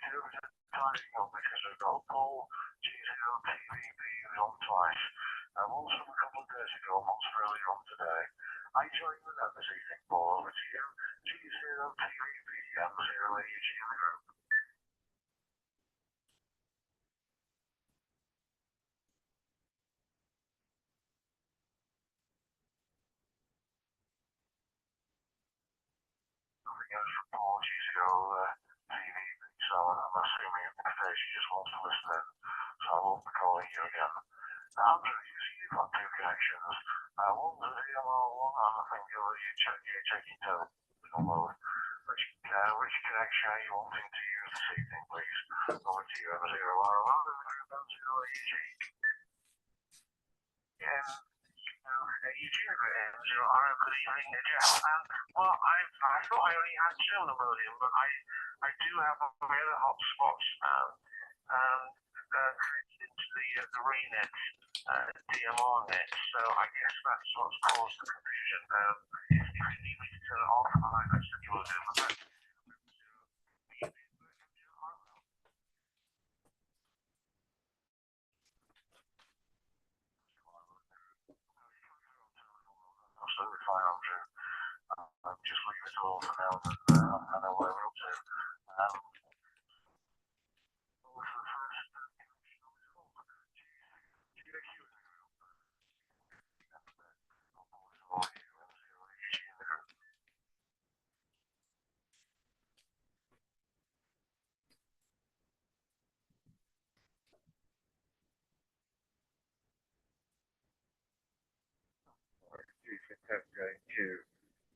tidying up because we've got Paul, GCO, TVP on twice. Also a couple of days ago, almost earlier on today, I joined with them this evening, Paul, over to you. GCO, TVP, and 0 AUG in the group. Nothing else from Paul, GCO, TVP, so I'm assuming at this stage she just wants to listen in, so I won't be calling you again. Andrew, you see you've got two connections. One's a VMR1, and I think you're checking to download. Which connection are you wanting to use this evening, please? Over to you, M0R1, M0 AUG. Yeah, AUG, M0R, good evening, Jeff. Well, I thought I only had two on the modem, but I do have my other hotspots connected into the RANET DMR net, so I guess that's what's caused the confusion. If you need me to turn it off, I said you will do that. Absolutely fine, Andrew. Just leave it all for now, and I know where we're up to.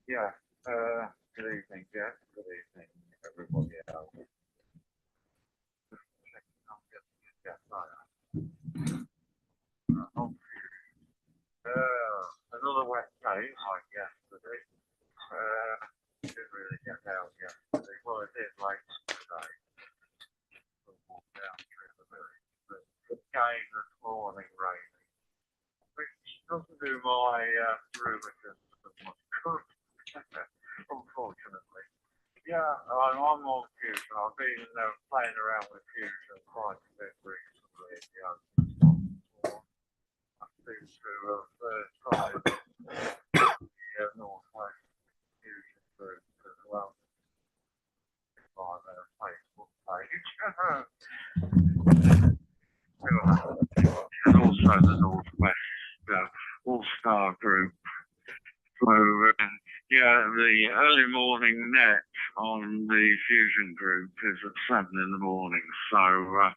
Yeah, good evening, Jeff. Good evening, everybody else. Another wet day like yesterday. Didn't really get out yesterday. Well, it did late today. Walk down through the village. But again, this morning raining, which doesn't do my rheumatism as much good, unfortunately. Yeah, I'm on more fusion. I've been playing around with fusion quite a bit recently. I seem to have tried the Northwest fusion group as well by their Facebook page. And also the Northwest All-Star group. So, yeah, the early morning net on the fusion group is at 7 in the morning. So,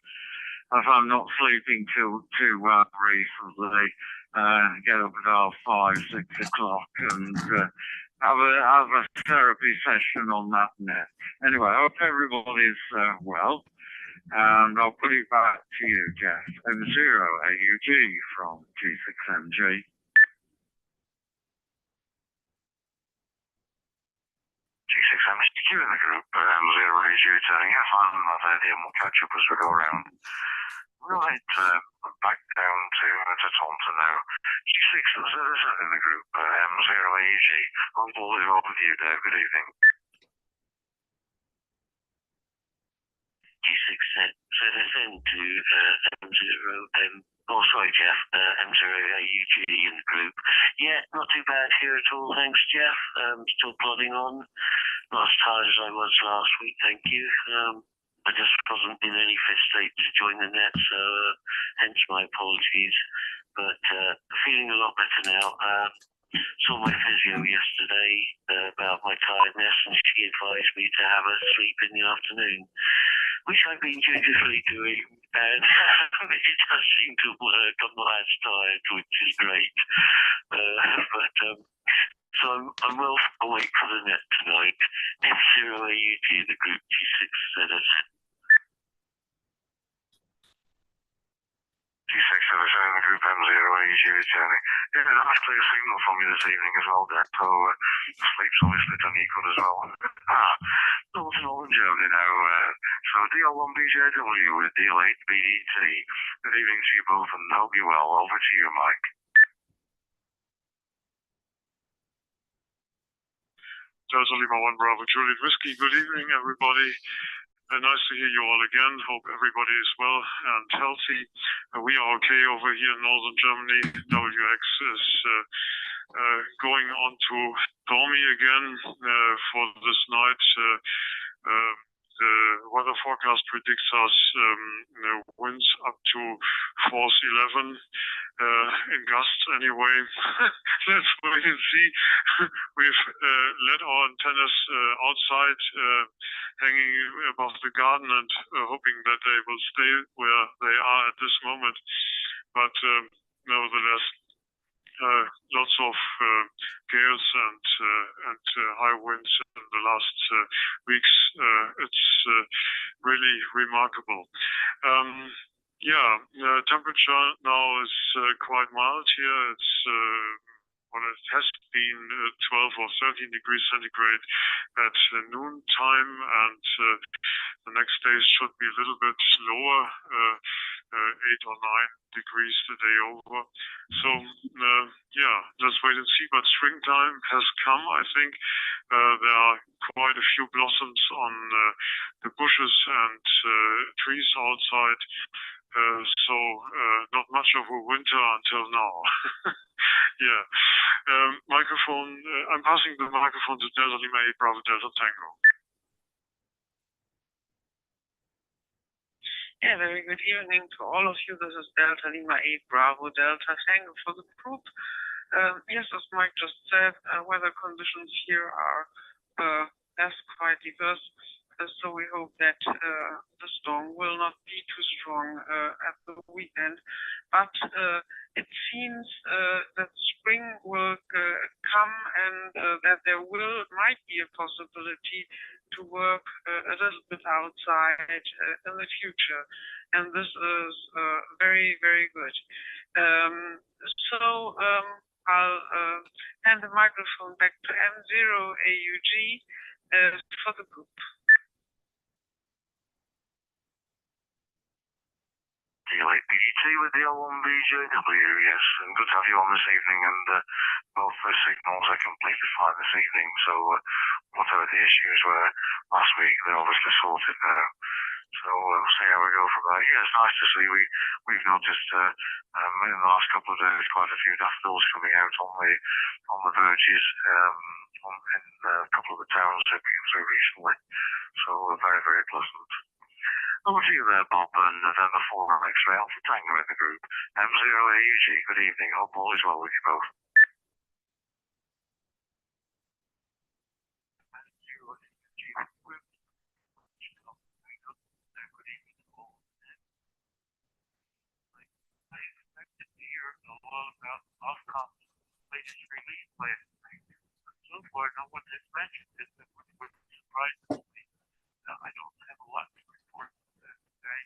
if I'm not sleeping too well recently, get up at 5, 6 o'clock and have a therapy session on that net. Anyway, I hope everybody's well. And I'll put it back to you, Jeff. M0 AUG from G6MG. G6MG in the group, M0 AUG turning F1, I've had him, we'll catch up as we go around. Right, back down to Taunton now. G6 in the group, M0 AUG. I'm Paul, over with you, Dave. Good evening. G6 ZSN to M0, oh sorry Jeff, M0 AUG in the group. Yeah, not too bad here at all, thanks Jeff. Still plodding on, not as tired as I was last week, thank you. I just wasn't in any fit state to join the net, so hence my apologies. But feeling a lot better now. Saw my physio yesterday about my tiredness, and she advised me to have a sleep in the afternoon, which I've been dutifully doing, and it does seem to work. I'm not as tired, which is great. So I'm well awake for the net tonight. F0 AUG, the group G6ZS. G6 in the group M0 AUG returning. Yeah, nice clear signal from you this evening as well, Dad. So sleep's obviously done you good as well. Dalton Orange only now. So DL1BJW with DL8BET. Good evening to you both and hope you're well. Over to you, Mike. Delta Lima 1 Bravo Juliet Whiskey. Good evening, everybody. Nice to hear you all again. Hope everybody is well and healthy. We are okay over here in northern Germany. WX is going on to stormy again for this night. The weather forecast predicts us winds up to force 11 in gusts anyway. Let's wait and see. We've let our antennas outside, hanging above the garden and hoping that they will stay where they are at this moment. But nevertheless, lots of gales and high winds in the last weeks. It's really remarkable. Temperature now is quite mild here. It's it has been 12 or 13 degrees centigrade at noon time, and the next days should be a little bit lower, 8 or 9 degrees the day over. So let's wait and see. But springtime has come, I think. There are quite a few blossoms on the bushes and trees outside. So not much of a winter until now. Microphone. I'm passing the microphone to Delta Lima 8 Bravo Delta Tango. Yeah, very good evening to all of you. This is Delta Lima 8 Bravo Delta Tango for the group. Yes, as Mike just said, weather conditions here are quite diverse. So we hope that the storm will not be too strong at the weekend. But it seems that spring will come and that there might be a possibility to work a little bit outside in the future. And this is very, very good. I'll hand the microphone back to M0AUG for the group. DLAPDT with the L1BJW, yes, and good to have you on this evening, and both the signals are completely fine this evening, so whatever the issues were last week, they're obviously sorted now. So we'll see how we go from there. Yeah, it's nice to see. We've noticed in the last couple of days quite a few daffodils coming out on the verges in a couple of the towns that we've been through recently. So very, very pleasant. Over to you there, Bob, and then the 4 X-ray Alpha Tango in the group. M0AUG, good evening. Hope all is well with you both. About off-comp latest release last night. So far, no one has mentioned it, which would surprise me. I don't have a lot to report today.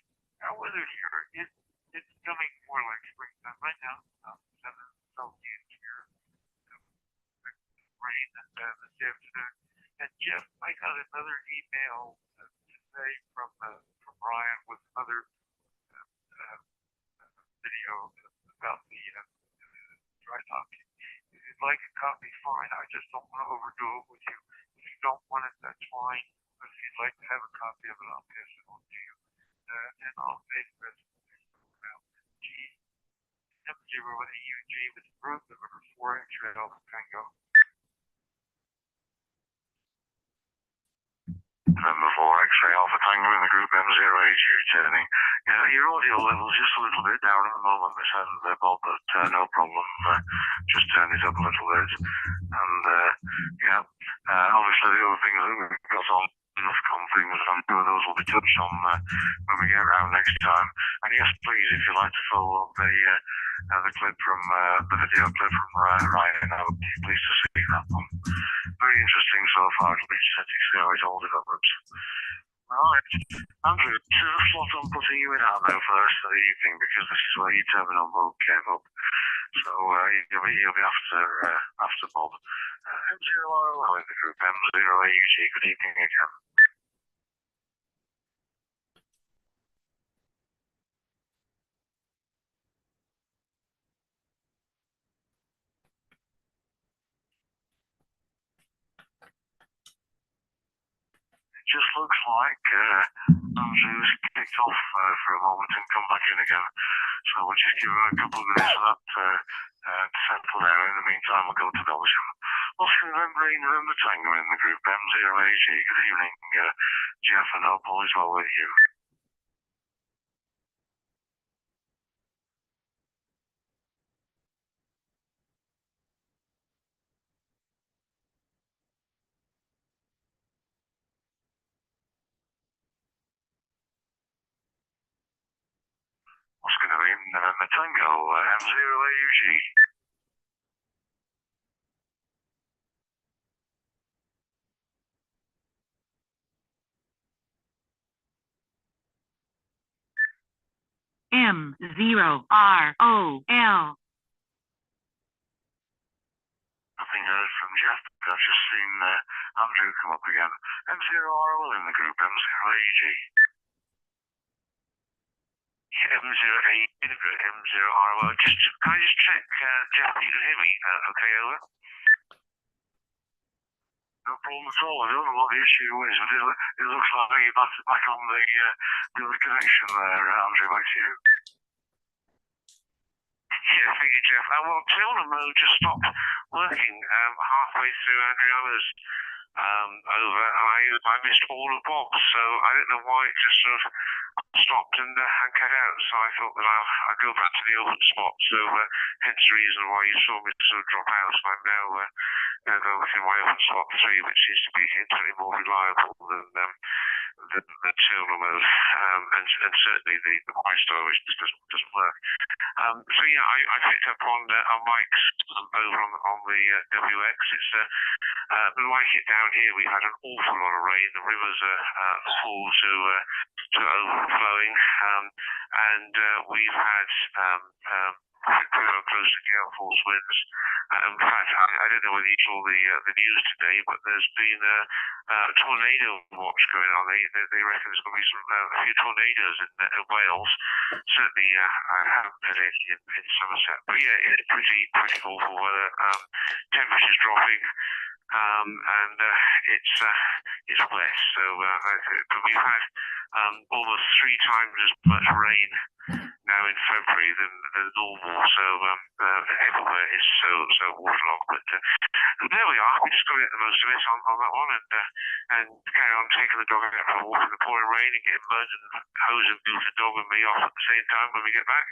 Our weather here it's coming more like springtime right now. 7 Celsius here. Rain this afternoon. And Jeff, I got another email today from Brian with another video about the dry docking. If you'd like a copy, fine. I just don't want to overdo it with you. If you don't want it, that's fine. But if you'd like to have a copy of it, I'll pass it on to you. And I'll make the rest of the about M0AUG with group number 4 X-ray Alpha Tango. Number 4 X-ray Alpha Tango in the group M0AUG returning. Yeah, your audio level's just a little bit down at the moment, Miss Heather, Bob, but no problem. Just turn it up a little bit. And obviously the other thing that we've got on enough things, and I'm sure those will be touched on when we get around next time. And yes, please, if you'd like to follow up the clip from the video clip from Ryan, I would be pleased to see that one. Very interesting so far. It'll be interesting to see how it all develops. Right, Andrew, slot on putting you in out now first for the evening, because this is where your terminal mode came up. So you'll be after Bob. M0RLO in the group, M0AUG, good evening again. just looks like Andrew's kicked off for a moment and come back in again. So we'll just give him a couple of minutes for that to settle down. In the meantime, we'll go to Belgium. Oscar November Tango in the group M0AG. Good evening, Jeff, and hope all is well with you. Oscar November Tango M0AUG. M0ROL. Nothing heard from Jeff. I've just seen Andrew come up again. M0ROL in the group, M0AG. M0AG in the group, M0ROL. Can I just check, Jeff, you can hear me? Okay, over? No problem at all. I don't know what the issue is, but it looks like you're back on the other connection there, Andrew. Back to you. Yeah, thank you, Jeff. Well, Tilda mode just stopped working halfway through Adriana's over, and I missed all the box, so I don't know why it just sort of stopped and cut out. So I thought that I'll go back to the open spot. So hence the reason why you saw me sort of drop out. So I'm now going within my open spot 3, which seems to be infinitely more reliable than the Tilda mode, and certainly the Wi-Star, which just doesn't work. So yeah, I picked up on Mike's over on the WX. It's like it down here, we've had an awful lot of rain. The rivers are full to overflowing, and we've had pretty close to gale force winds. In fact, I don't know whether you saw the news today, but there's been a tornado watch going on. They reckon there's going to be a few tornadoes in Wales. Certainly, I haven't heard anything in Somerset. But yeah, it's pretty awful weather. Temperature's dropping, and it's wet. So, but we've had almost 3 times as much rain now in February than normal, so everywhere is so waterlogged. But there we are. We just got to get the most of it on that one, and carry on taking the dog out for a walk in the pouring rain and getting mud and hose and move the dog and me off at the same time when we get back.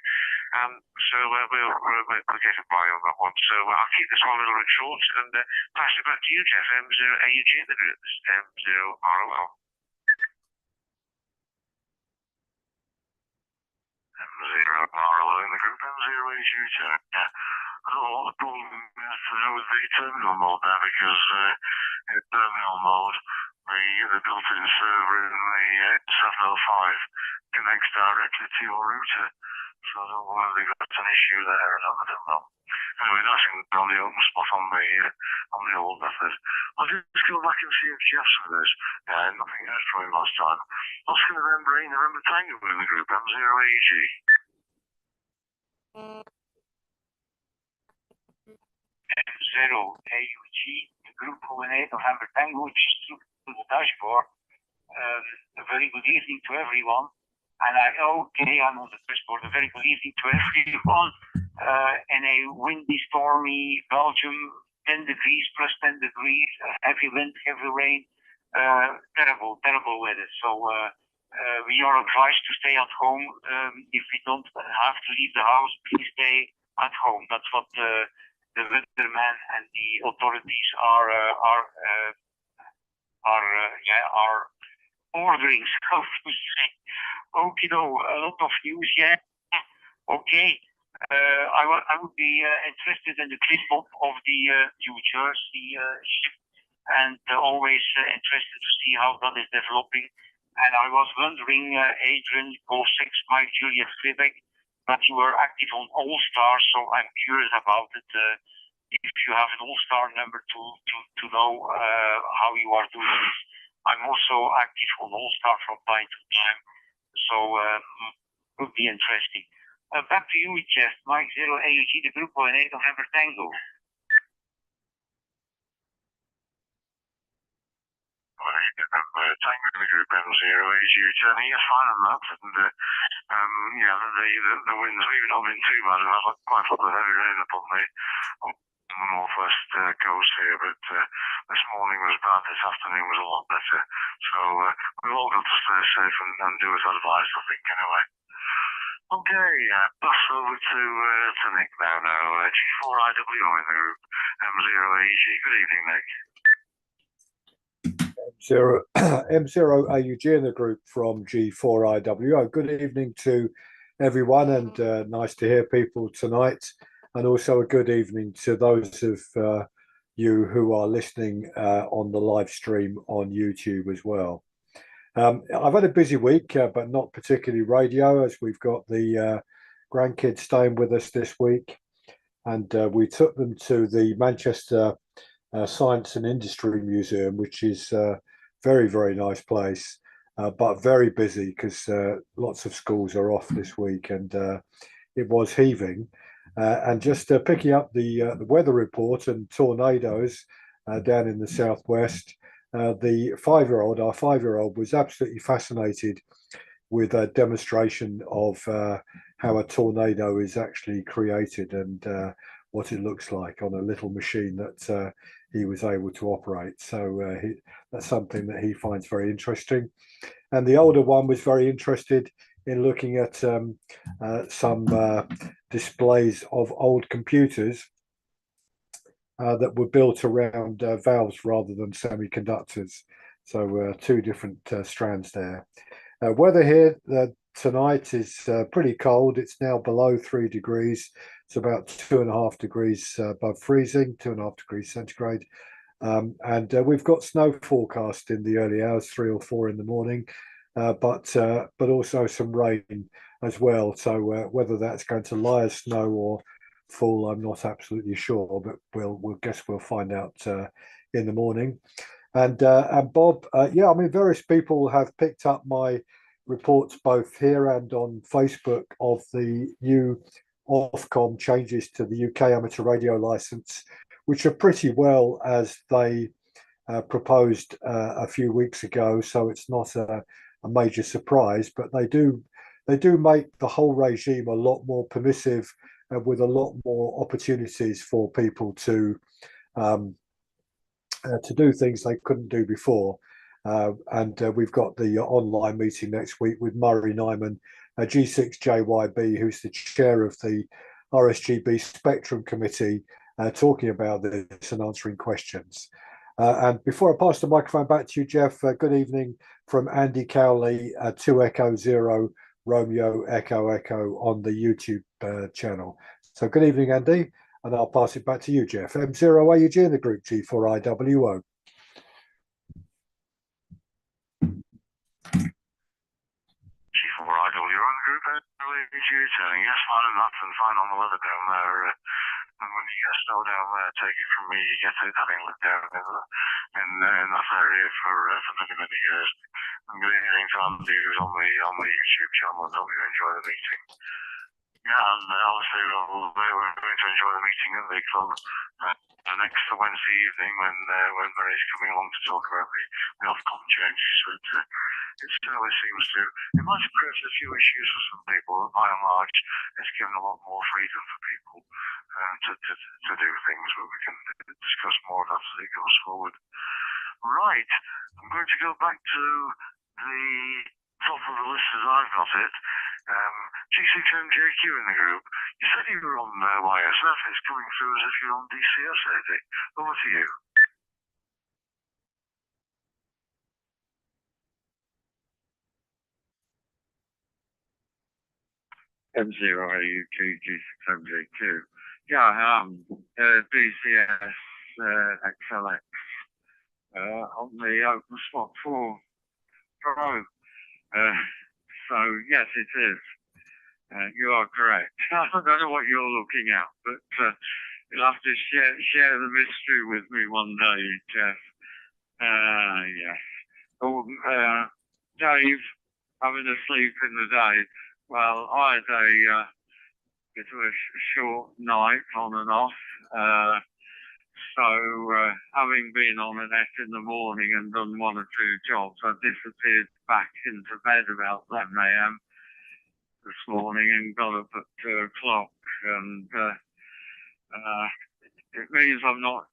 So we'll get by on that one. So I'll keep this one a little bit short and pass it back to you, Jeff. M0AUG in the group. This is M0ROL. M0ROL in the group, M0AUG. Yeah. I don't know what the problem is with the terminal mode there, because in terminal mode, the built-in server in the 705 connects directly to your router. So I don't know whether they've got an issue there or not. I don't know. Anyway, nothing on the open spot on the old method. I'll just go back and see if Jeff's with us. Yeah, nothing heard from him last time. Oscar November Tango in the group, M0AG. M0AUG, the group coordinator November Tango, just look to the dashboard. A very good evening to everyone. And I'm on the dashboard. A very good evening to everyone. In a windy, stormy Belgium, 10 degrees, plus 10 degrees, heavy wind, heavy rain, terrible weather. So we are advised to stay at home. If we don't have to leave the house, please stay at home. That's what the weatherman and the authorities are ordering, so to say. Okay, a lot of news, yeah. Okay. I would be interested in the clip of the New Jersey ship, and always interested to see how that is developing. And I was wondering, Adrian, Go 6, Mike, Juliet, Quebec, that you were active on All Stars, so I'm curious about it. If you have an All Star number to know how you are doing this. I'm also active on All Star from time to time, so would be interesting. Back to you, Jeff. Mike 0AUG, the group coordinator, November Tango. Right, Tango in the group M0AG returning. Yes, fine on that. And yeah, the winds, we've not been too bad. We've had quite a lot of heavy rain up on the northwest coast here, but this morning was bad. This afternoon was a lot better. So we've all got to stay safe and do as advised, I think, anyway. Okay, pass over to Nick now. G4IWO in the group M0AG. Good evening, Nick. M0AUG in the group from G4IWO. Good evening to everyone, and nice to hear people tonight. And also a good evening to those of you who are listening on the live stream on YouTube as well. I've had a busy week, but not particularly radio, as we've got the grandkids staying with us this week. And we took them to the Manchester Science and Industry Museum, which is a very, very nice place, but very busy because lots of schools are off this week, and it was heaving. And just picking up the weather report and tornadoes down in the southwest, our 5-year-old was absolutely fascinated with a demonstration of how a tornado is actually created and what it looks like on a little machine that he was able to operate. So that's something that he finds very interesting. And the older one was very interested in looking at some displays of old computers that were built around valves rather than semiconductors. So two different strands there. Weather here tonight is pretty cold. It's now below 3 degrees. It's about 2.5 degrees above freezing, 2.5 degrees centigrade. And we've got snow forecast in the early hours, 3 or 4 in the morning, but also some rain as well. So whether that's going to lie as snow or fall, I'm not absolutely sure, but we'll find out in the morning. And Bob, yeah, I mean, various people have picked up my reports both here and on Facebook of the new Ofcom changes to the UK amateur radio license, which are pretty well as they proposed a few weeks ago. So it's not a major surprise, but they do make the whole regime a lot more permissive, with a lot more opportunities for people to do things they couldn't do before. And we've got the online meeting next week with Murray Nyman, G6JYB, who's the chair of the RSGB Spectrum Committee, talking about this and answering questions. And before I pass the microphone back to you, Jeff, good evening from Andy Cowley, 2 Echo 0 Romeo Echo Echo on the YouTube channel. So good evening, Andy, and I'll pass it back to you, Jeff. M0AUG in the group G4IWO. G4IWO in the group, returning. Yes, fine enough and fine on the weather down there. And when you get snow down there, take it from me, you get it having lived down in that area for many, many years. And good evening to Andy, who's on the YouTube channel, and hope you enjoy the meeting. Yeah, and obviously we're going to enjoy the meeting at the club next Wednesday evening when Mary's coming along to talk about the Ofcom changes. But it certainly seems to, it might have created a few issues for some people, but by and large, it's given a lot more freedom for people to do things, but we can discuss more of that as it goes forward. Right, I'm going to go back to the top of the list as I've got it. G6MJQ in the group. You said you were on YSF. It's coming through as if you're on DCS, Eddie. Over to you. M0AUG G6MJQ. Yeah, DCS XLX on the OpenSpot 4 Pro. So yes, it is. You are correct. I don't know what you're looking at, but you'll have to share the mystery with me one day, Jeff. Yes. Oh, Dave, having a sleep in the day. Well, I had it was a short night on and off. So, having been on the net in the morning and done one or two jobs, I disappeared back into bed about 11 a.m. this morning and got up at 2 o'clock. And it means I'm not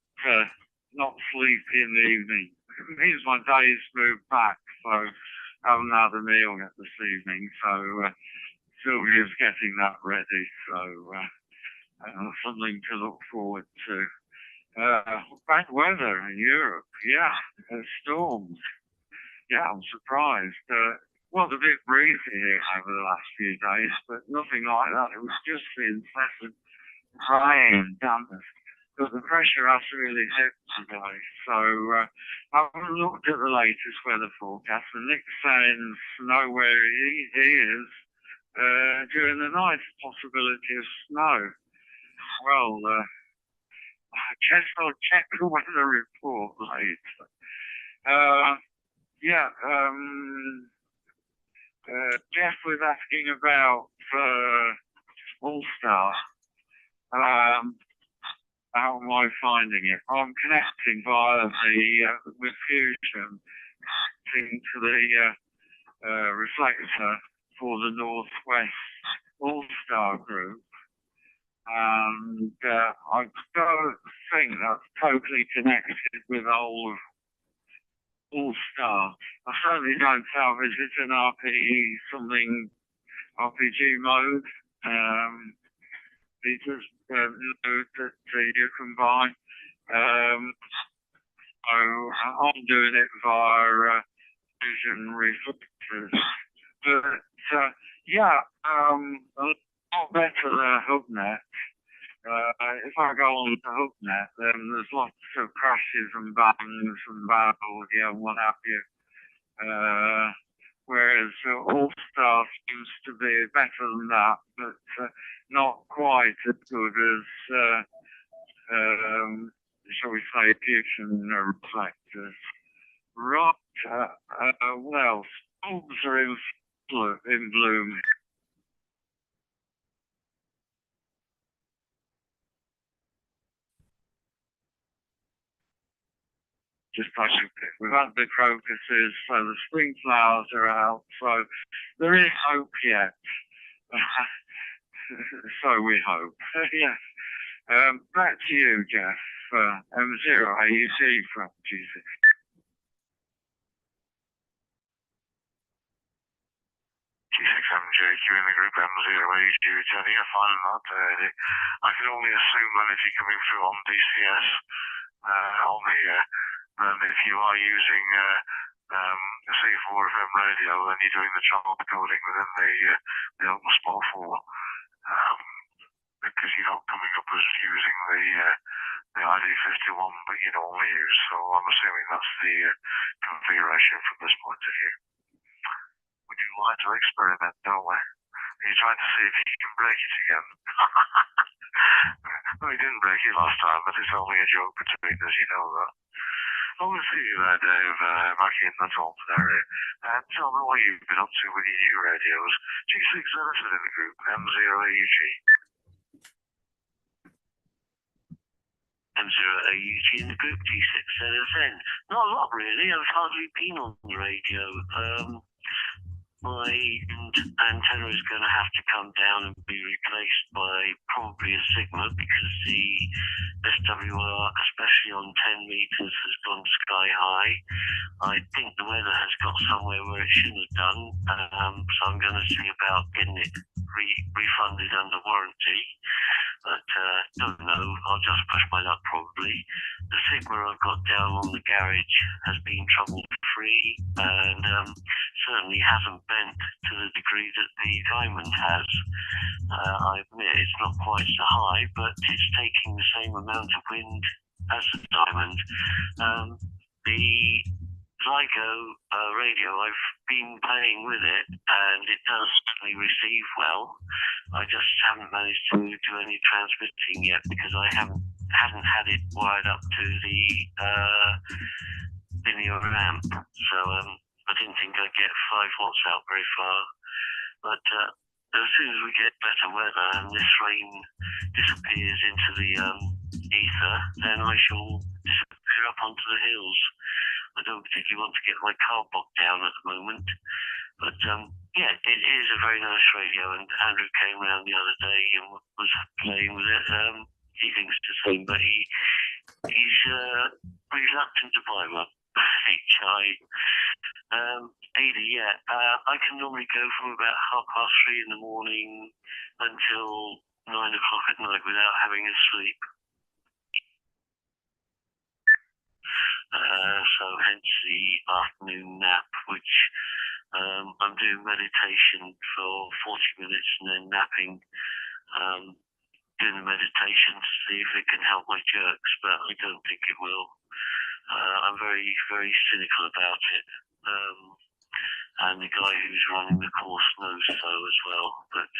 sleepy in the evening. It means my day's moved back, so I haven't had a meal yet this evening. So Sylvia's getting that ready. So something to look forward to. Bad weather in Europe, yeah, storms. Yeah, I'm surprised. Well, a bit breezy here over the last few days, but nothing like that. It was just the incessant rain and dampness. But the pressure has really hit today. So I haven't looked at the latest weather forecast, and Nick's saying snow where he is during the night, possibility of snow. Well, I guess I'll check the weather report later. Jeff was asking about All-Star. How am I finding it? I'm connecting via with Fusion to the reflector for the Northwest All-Star group. And I don't think that's totally connected with All-Star. I certainly don't salvage it in RPG mode. Because mode that you can buy. So I'm doing it via Fusion reflectors. But a lot better than HubNet. If I go on to HubNet, then there's lots of crashes and bangs and bad audio and what have you. Whereas All-Star seems to be better than that, but not quite as good as, shall we say, Fusion reflectors. Right, what else? Bulbs are in bloom. Just we've had the crocuses, so the spring flowers are out, so there is hope yet. So we hope. Yes. Back to you, Jeff. M0 AUC from G6. G6MJQ in the group M0 AUG returning a final not I can only assume that if you're coming through on DCS on here, then if you are using C4 FM radio, then you're doing the channel coding within the open spot 4, because you're not coming up as using the ID51 that you normally use. So I'm assuming that's the configuration from this point of view. We do like to experiment, don't we? You're trying to see if you can break it again. Well, he didn't break it last time, but it's only a joke between us, you know that. Well, we'll see you there, Dave, back in the Taunton area. Tell me what you've been up to with your new radios. G6 Edison in the group, M0AUG. M0AUG in the group, G6 Edison. Not a lot, really. I've hardly been on the radio. My antenna is going to have to come down and be replaced by probably a Sigma, because the SWR, especially on 10 meters, has gone sky high. I think the weather has got somewhere where it shouldn't have done, so I'm going to see about getting it refunded under warranty. But don't know, I'll just push my luck probably. The Sigma I've got down on the garage has been trouble-free, and certainly hasn't bent to the degree that the Diamond has. I admit it's not quite so high, but it's taking the same amount of wind as the Diamond. The Zygo radio, I've been playing with it, and it does certainly receive well. I just haven't managed to do any transmitting yet, because I hadn't had it wired up to the linear amp. So I didn't think I'd get 5 watts out very far. But as soon as we get better weather and this rain disappears into the ether, then I shall disappear up onto the hills. I don't particularly want to get my car bogged down at the moment. But yeah, it is a very nice radio, and Andrew came around the other day and was playing with it. He thinks the same, but he's reluctant to buy one. HI. Ada, yeah, I can normally go from about 3:30 in the morning until 9 o'clock at night without having a sleep. So hence the afternoon nap, which I'm doing meditation for 40 minutes and then napping, doing the meditation to see if it can help my jerks, but I don't think it will. I'm very, very cynical about it. And the guy who's running the course knows so as well. But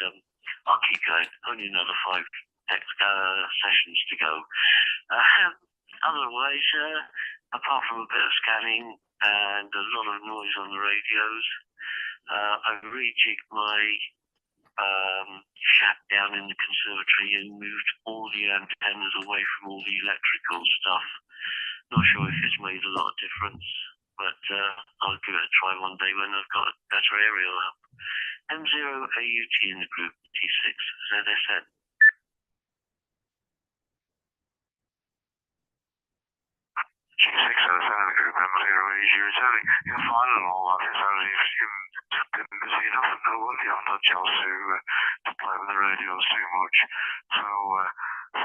I'll keep going. Only another 5 sessions to go. Otherwise, apart from a bit of scanning and a lot of noise on the radios, I've rejigged my shack down in the conservatory and moved all the antennas away from all the electrical stuff. Not sure if it's made a lot of difference, but I'll give it a try one day when I've got a better aerial up. M0AUT in the group, T6 ZSN. G6 ZSN in the group, M0AUT returning. You're fine and all that. It's only if you've been busy enough and you haven't had a chance to play with the radios too much. So,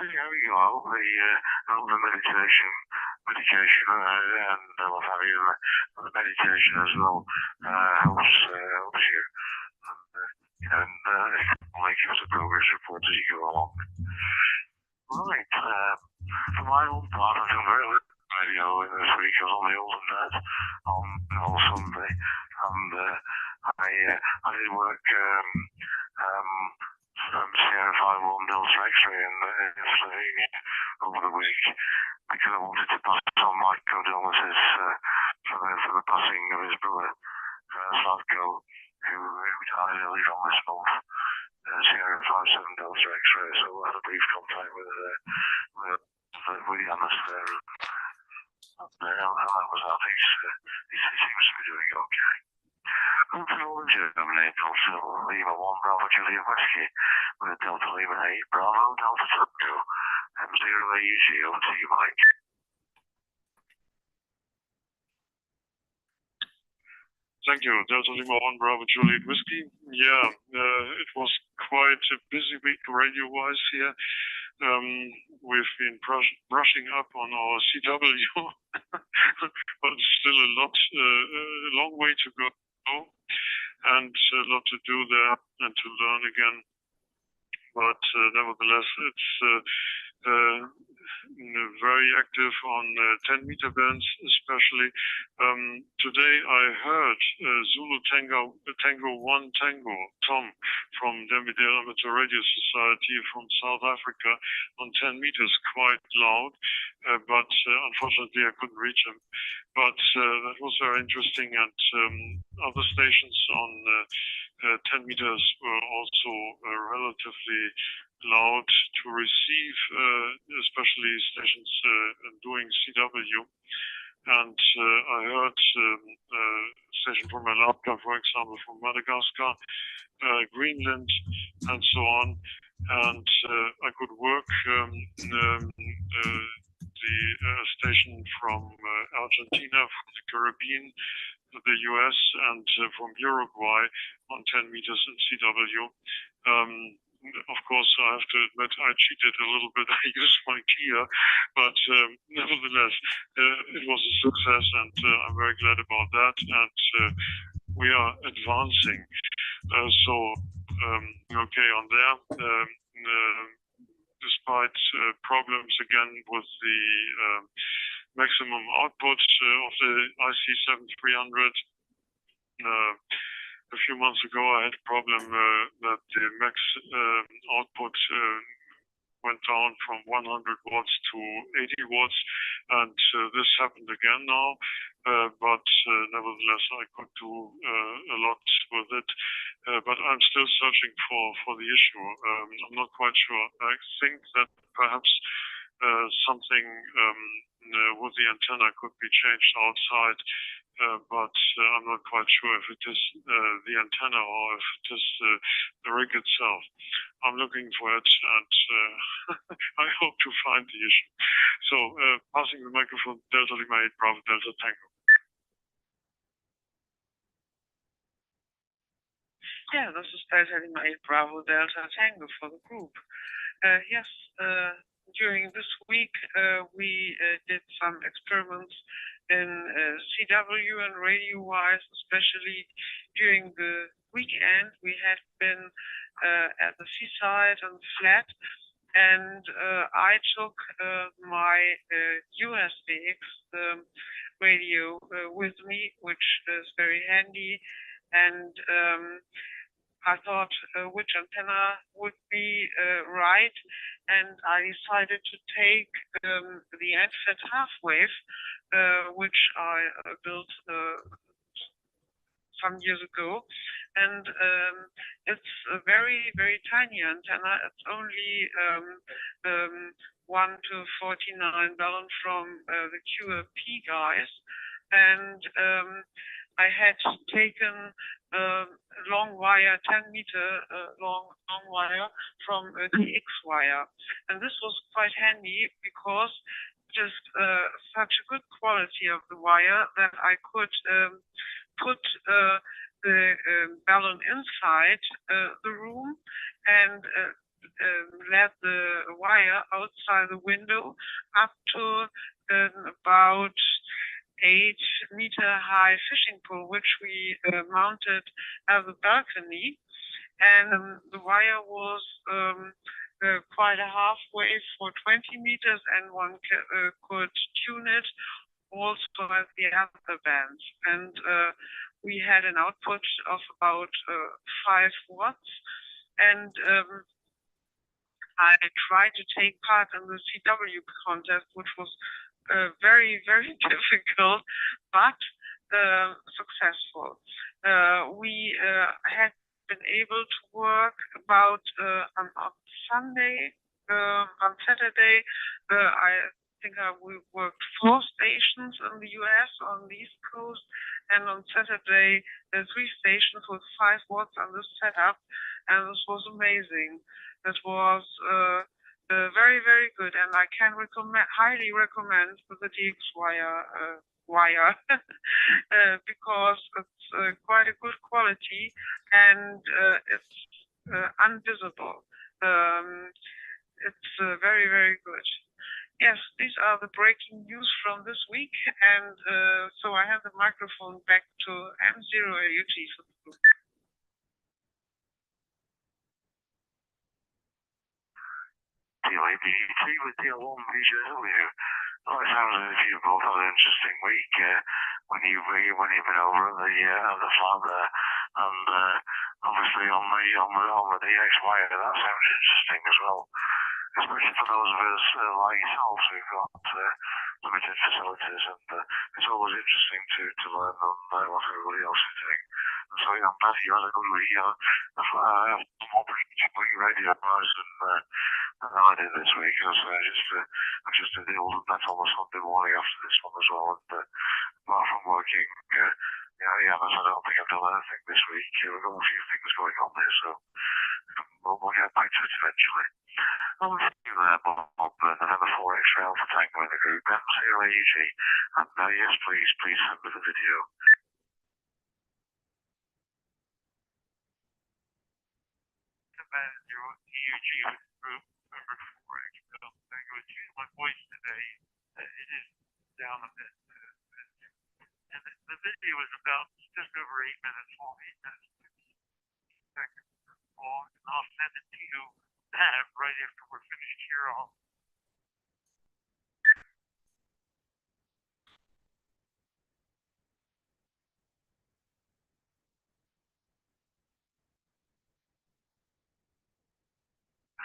see how we go. The medication and what have you, the meditation as well helps you. And make you a progress report as you go along. Right, for my own part, I've done very little radio this week. I was on the old and that on Sunday, and I did work Sierra 51 Delta X-ray in Slovenia over the week, because I wanted to pass on my condolences for the passing of his brother, Slavko, who died earlier on this month. Sierra 57 Delta X-ray, so I had a brief contact with Yanis there. And that was that. He seems to be doing okay. Control in Germany, Delta Lima 1 Bravo Juliet Whiskey with Delta Lima 8 Bravo Delta Tango M0AUG. Over to you, Mike. Thank you. Delta Lima 1 Bravo Juliet Whiskey. Yeah, it was quite a busy week radio-wise here. We've been brushing up on our CW, but still a long way to go, and a lot to do there and to learn again. But nevertheless, it's very active on 10-meter bands, especially. Today I heard Zulu Tango 1 Tango, Tom from Denby Dale Amateur Radio Society from South Africa on 10 meters, quite loud, but unfortunately I couldn't reach him. But that was very interesting, and other stations on 10 meters were also relatively loud to receive, especially stations doing CW. And I heard a station from Alaska, for example, from Madagascar, Greenland, and so on. And I could work the station from Argentina, from the Caribbean, the US, and from Uruguay on 10 meters in CW. Of course, I have to admit I cheated a little bit. I used my Kia, but nevertheless, it was a success, and I'm very glad about that. And we are advancing. Okay on there. Despite problems again with the maximum output of the IC7300. A few months ago, I had a problem that the max output went down from 100 watts to 80 watts, and this happened again now. But nevertheless, I could do a lot with it. But I'm still searching for the issue. I'm not quite sure. I think that perhaps something with the antenna could be changed outside, but I'm not quite sure if it is the antenna or if it is the rig itself. I'm looking for it, and I hope to find the issue. So, passing the microphone, Delta Lima 8 Bravo Delta Tango. Yeah, this is Delta Lima 8 Bravo Delta Tango for the group. Yes, during this week we did some experiments in CW and radio-wise, especially during the weekend. We had been at the seaside and flat, and I took my USDX radio with me, which is very handy, and I thought which antenna would be right, and I decided to take the ANFET half-wave, which I built some years ago, and it's a very, very tiny antenna. It's only 1 to 49 balance from the QRP guys, and I had taken long wire, 10 meter long wire from the X wire, and this was quite handy because just such a good quality of the wire that I could put the balloon inside the room and let the wire outside the window up to about 8-meter high fishing pole, which we mounted at the balcony, and the wire was quite a half wave for 20 meters, and one could tune it also at the other bands, and we had an output of about 5 watts, and I tried to take part in the CW contest, which was very, very difficult, but successful. We had been able to work about on Sunday, on Saturday. I think we worked 4 stations in the US on the East Coast, and on Saturday 3 stations with 5 watts on this setup, and this was amazing. It was very, very good, and I can highly recommend the DX wire because it's quite a good quality, and it's invisible. It's very, very good. Yes, these are the breaking news from this week, and so I have the microphone back to M0AUT for the group. DIBT with DL1 VJW. Oh, it sounds as if you've both had an interesting week when you've been over at the flat there, and obviously on the DX wire. That sounds interesting as well, especially for those of us like yourselves who've got limited facilities, and it's always interesting to learn what everybody else is doing. And so yeah, I'm glad you had a good week. I have more radio bars than I did this week. I just did the old net on the Sunday morning after this one as well, and apart from working, I don't think I've done anything this week. We've got a few things going on there, so we'll get back to it eventually. I'm with you there, Bob, November 4 X-ray Alpha Tango in the group, M0AUG, and yes, please send me the video. EUG group, number 4 X-ray Alpha Tango. Excuse my voice today, it is down a bit. And the video is about just over 8 minutes long, 8 minutes and 15 seconds long, and I'll send it to you right after we're finished here.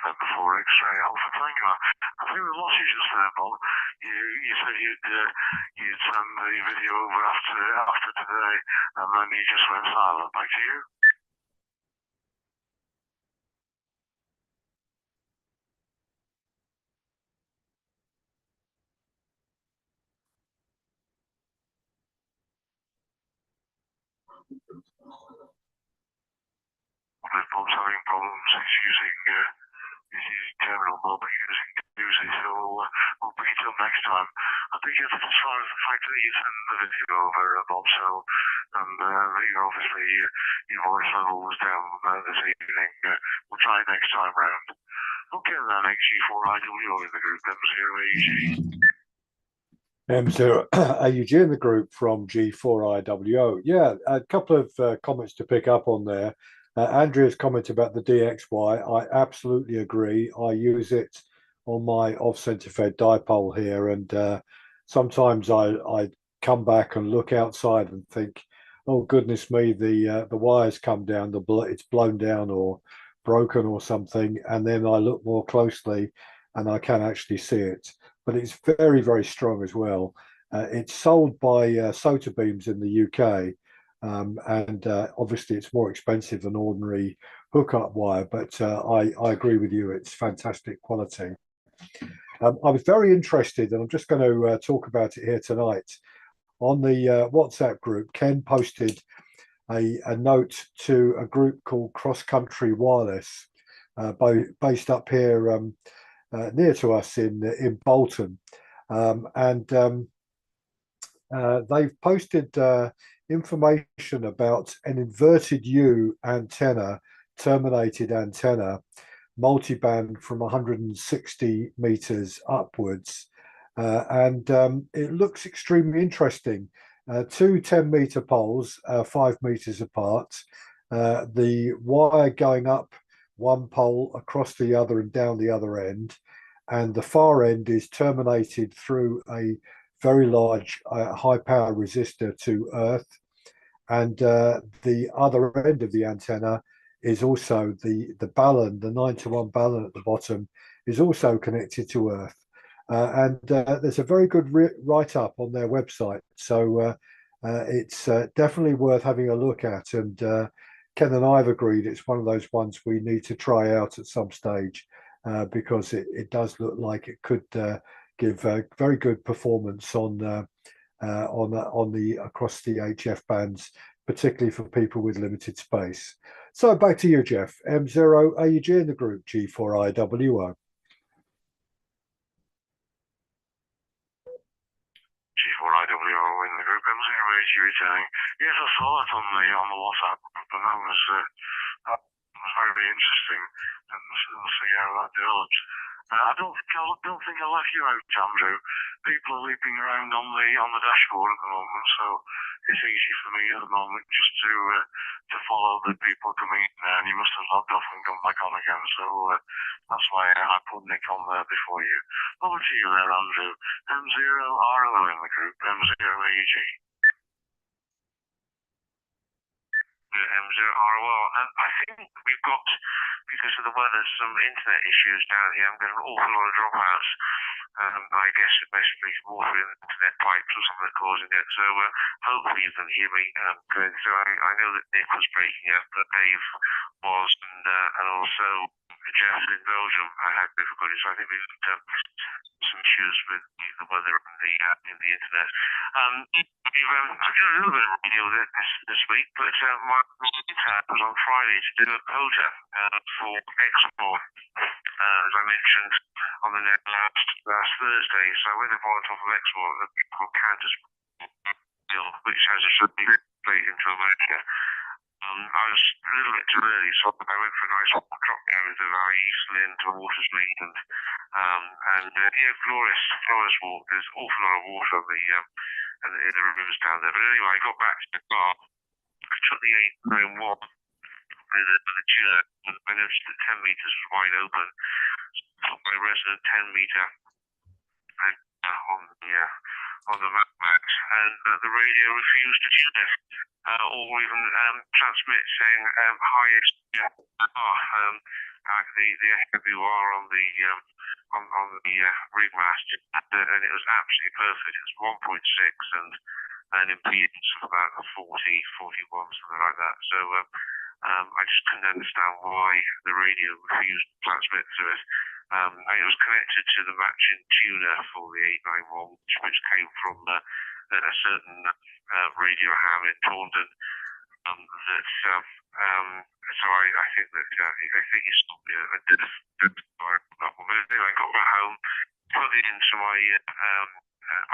November 4 X-ray Alpha Tango. I think we lost you just there, Bob. You said you'd send the video over after today, and then you just went silent. Back to you. If Bob's having problems, he's using terminal mode, but using music, so we'll pick it up next time. I think as far as the fact that you sent the video over, Bob, so obviously your voice level was down this evening. We'll try it next time round. Okay then, XG4IW in the group, M0AUG. M0AUG in the group from G4IWO. Yeah, a couple of comments to pick up on there. Andrea's comment about the DXY, I absolutely agree. I use it on my off-center fed dipole here, and sometimes I come back and look outside and think, oh goodness me, the wire's come down, it's blown down or broken or something, and then I look more closely and I can actually see it. But it's very, very strong as well. It's sold by Sota Beams in the UK. And obviously it's more expensive than ordinary hookup wire, but I agree with you, it's fantastic quality. I was very interested, and I'm just going to talk about it here tonight. On the WhatsApp group, Ken posted a note to a group called Cross Country Wireless, based up here near to us in Bolton. They've posted information about an inverted U antenna, terminated antenna, multiband from 160 meters upwards. It looks extremely interesting. Two 10-meter poles, 5 meters apart, the wire going up one pole across the other and down the other end, and the far end is terminated through a very large high power resistor to earth, and the other end of the antenna is also the balun, the 9-to-1 balun at the bottom is also connected to earth, and there's a very good write-up on their website, so it's definitely worth having a look at, and Ken and I have agreed it's one of those ones we need to try out at some stage, because it does look like it could give very good performance on the across the HF bands, particularly for people with limited space. So back to you, Jeff. M0AUG in the group, G4IWO. G4IWO in the group, M0AUG returning. Yes, I saw it on the WhatsApp group, and that was very interesting, and we'll see how that develops. I don't think I left you out, Andrew. People are leaping around on the dashboard at the moment, so it's easy for me at the moment just to follow the people coming in there, and you must have logged off and gone back on again, so that's why I put Nick on there before you. Over to you there, Andrew. M0RO in the group, M0AUG. M0RO, and I think we've got, because of the weather, some internet issues down here. I'm getting an awful lot of dropouts. I guess it basically water in the internet pipes or something causing it. So hopefully you can hear me good. So I know that Nick was breaking up, but Dave was, and also Jeff in Belgium. I had difficulties. So I think we've got some issues with the weather in the internet. I've done a little bit of radio this week, but my intent was on Friday to do a quota for Expo, as I mentioned on the net last Thursday. So I went up on top of Expo, called Counters, which has a plate into America. I was a little bit too early, so I went for a nice drop down into the valley, East Lynn to Watersmead, and glorious walk. There's an awful lot of water in the rivers down there. But anyway, I got back to the car. I took the 891 with a tuner, and I noticed that 10 meters was wide open. So I took my resonant 10-meter on the Max, and the radio refused to tune it, or even transmit saying highest the FWR on the rig mast, and it was absolutely perfect. It was 1.6 and an impedance of about 40, 41, something like that. So I just couldn't understand why the radio refused to transmit to it. It was connected to the matching tuner for the 891, which came from a certain radio ham in Taunton. So I think that I think it's a different story. But anyway, I got back home, put it into my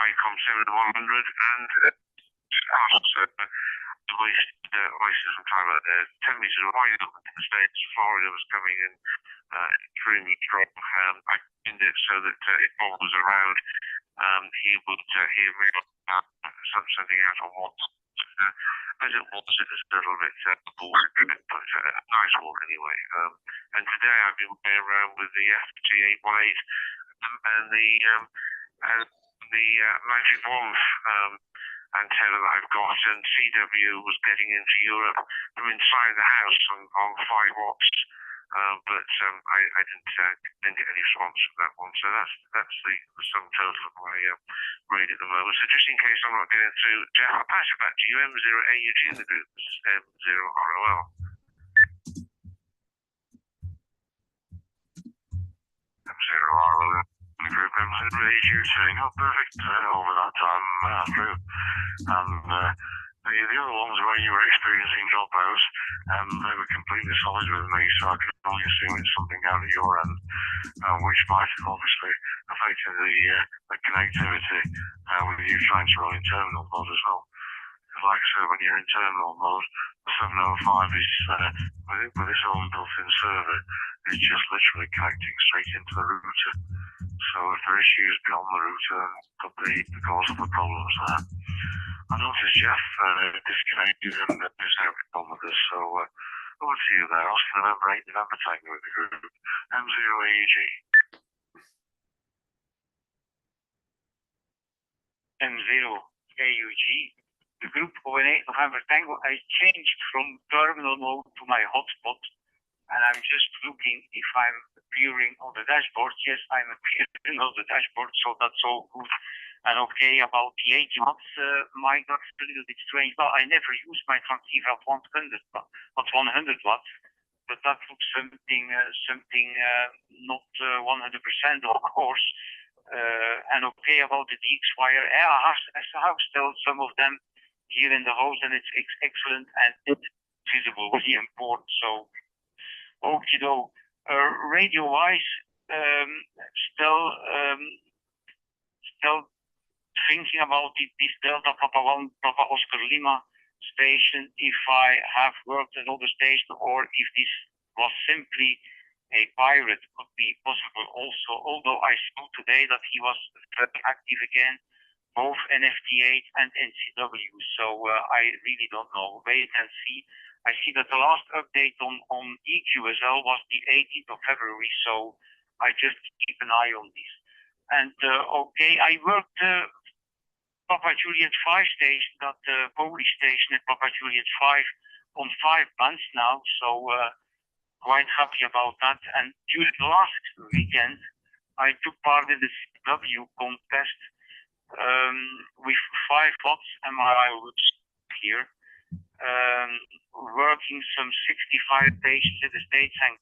ICOM 7100 and asked the voices and kind of 10 meters wide up in the States. Florida was coming in extremely strong. I pinned it so that if Bob was around, he would hear me something out on what. As it was, it was a little bit boring, but a nice walk anyway. And today I've been playing around with the FT818 and the Magic Wand antenna that I've got, and CW was getting into Europe from inside the house on 5 watts. But I didn't get any response from that one. So that's the sum total of my rate at the moment. So just in case I'm not getting through, Jeff, I'll pass it back to you. M0AUG in the group. This is M0ROL. M0ROL in the group. M0AUG saying, oh, perfect over that time, Andrew. And the other ones where you were experiencing dropouts, they were completely solid with me, so I can only assume it's something out of your end, which might have obviously affected the connectivity with you trying to run in terminal mode as well. Because like I said, when you're in terminal mode, the 705 is, with its own built-in server, is just literally connecting straight into the router. So if there are issues beyond the router, could be the cause of the problems there. I noticed Jeff disconnected and is now on with us, so over to you there. Oscar November 8, November Tango with the group. M0AUG. M0AUG, the group of 8 November Tango. I changed from terminal mode to my hotspot, and I'm just looking if I'm appearing on the dashboard. Yes, I'm appearing on the dashboard, so that's all good. And okay, about the 80 watts, my that's a little bit strange. Well, I never used my transceiver at 100 watts, but that looks something not 100%, of course. And okay, about the DX wire, I have still some of them here in the house, and it's excellent and it's visible, really important. So, okay, though, radio-wise, still thinking about this Delta Papa 1 Papa Oscar Lima station, if I have worked at another station or if this was simply a pirate, could be possible also, although I saw today that he was very active again, both NFT8 and NCW, so I really don't know. Wait and see. I see that the last update on EQSL was the 18th of February, so I just keep an eye on this. And okay, I worked Papa Juliet 5 station, that Polish station at Papa Juliet 5 on 5 bands now, so quite happy about that. And during the last weekend, I took part in the CW contest with 5 watts MRI loops here, working some 65 stations in the States and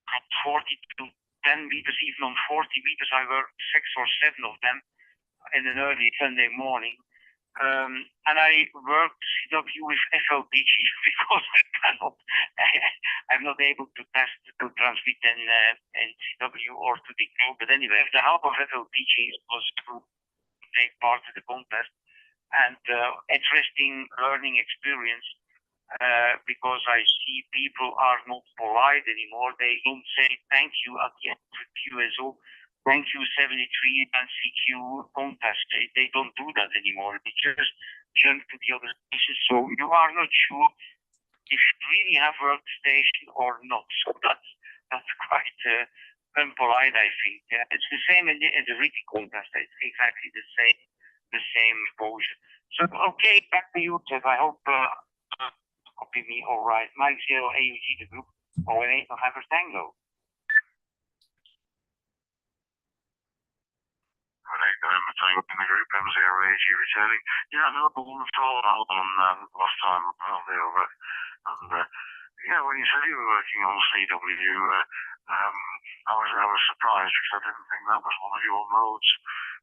got 40 to 10 meters, even on 40 meters. I worked 6 or 7 of them in an early Sunday morning. And I worked CW with FLBG because I'm not able to transmit in CW or to decode. But anyway, the help of FLBG was to take part in the contest, and interesting learning experience, because I see people are not polite anymore. They don't say thank you at the end of QSO. Thank you 73 and CQ contest. They don't do that anymore. They just jump to the other station. So you are not sure if you really have worked the station or not. So that's quite unpolite, I think. It's the same in the Ricky contest. It's exactly the same exposure. So okay, back to you, Jeff. I hope copy me all right. Mike 0 AUG, the group 08 November Tango. November Tango in the group, M0AG returning. Yeah, no, the one saw that one last time over. And yeah, when you said you were working on CW, I was surprised because I didn't think that was one of your modes.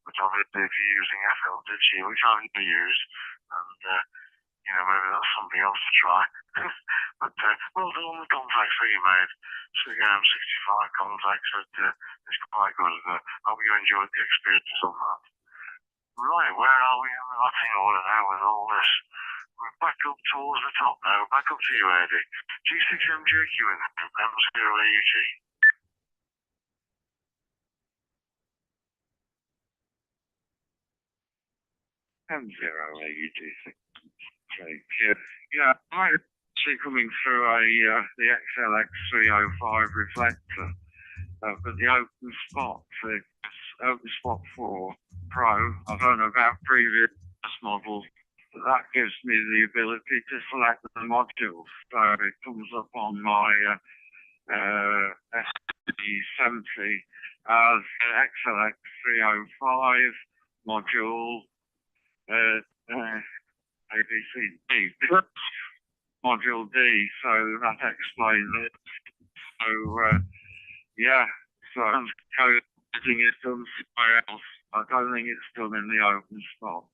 But obviously, if you're using FLDG, which I've never used, and maybe that's something else to try. But well done on the contacts that you made. So 65 contacts, it's quite good. I hope you enjoyed the experience of that. Right, where are we in the Latin order now with all this? We're back up towards the top now. Back up to you, Eddie. G6MJQ in M0AUG. M0AUG. Yeah, I'm actually coming through the XLX 305 reflector. But the open spot, the open spot 4 Pro, I don't know about previous models, but that gives me the ability to select the modules. So it comes up on my SD70 as XLX 305 module ABCD. Module D, so that explains it. So so I'm coding it done somewhere else. I don't think it's done in the open spot.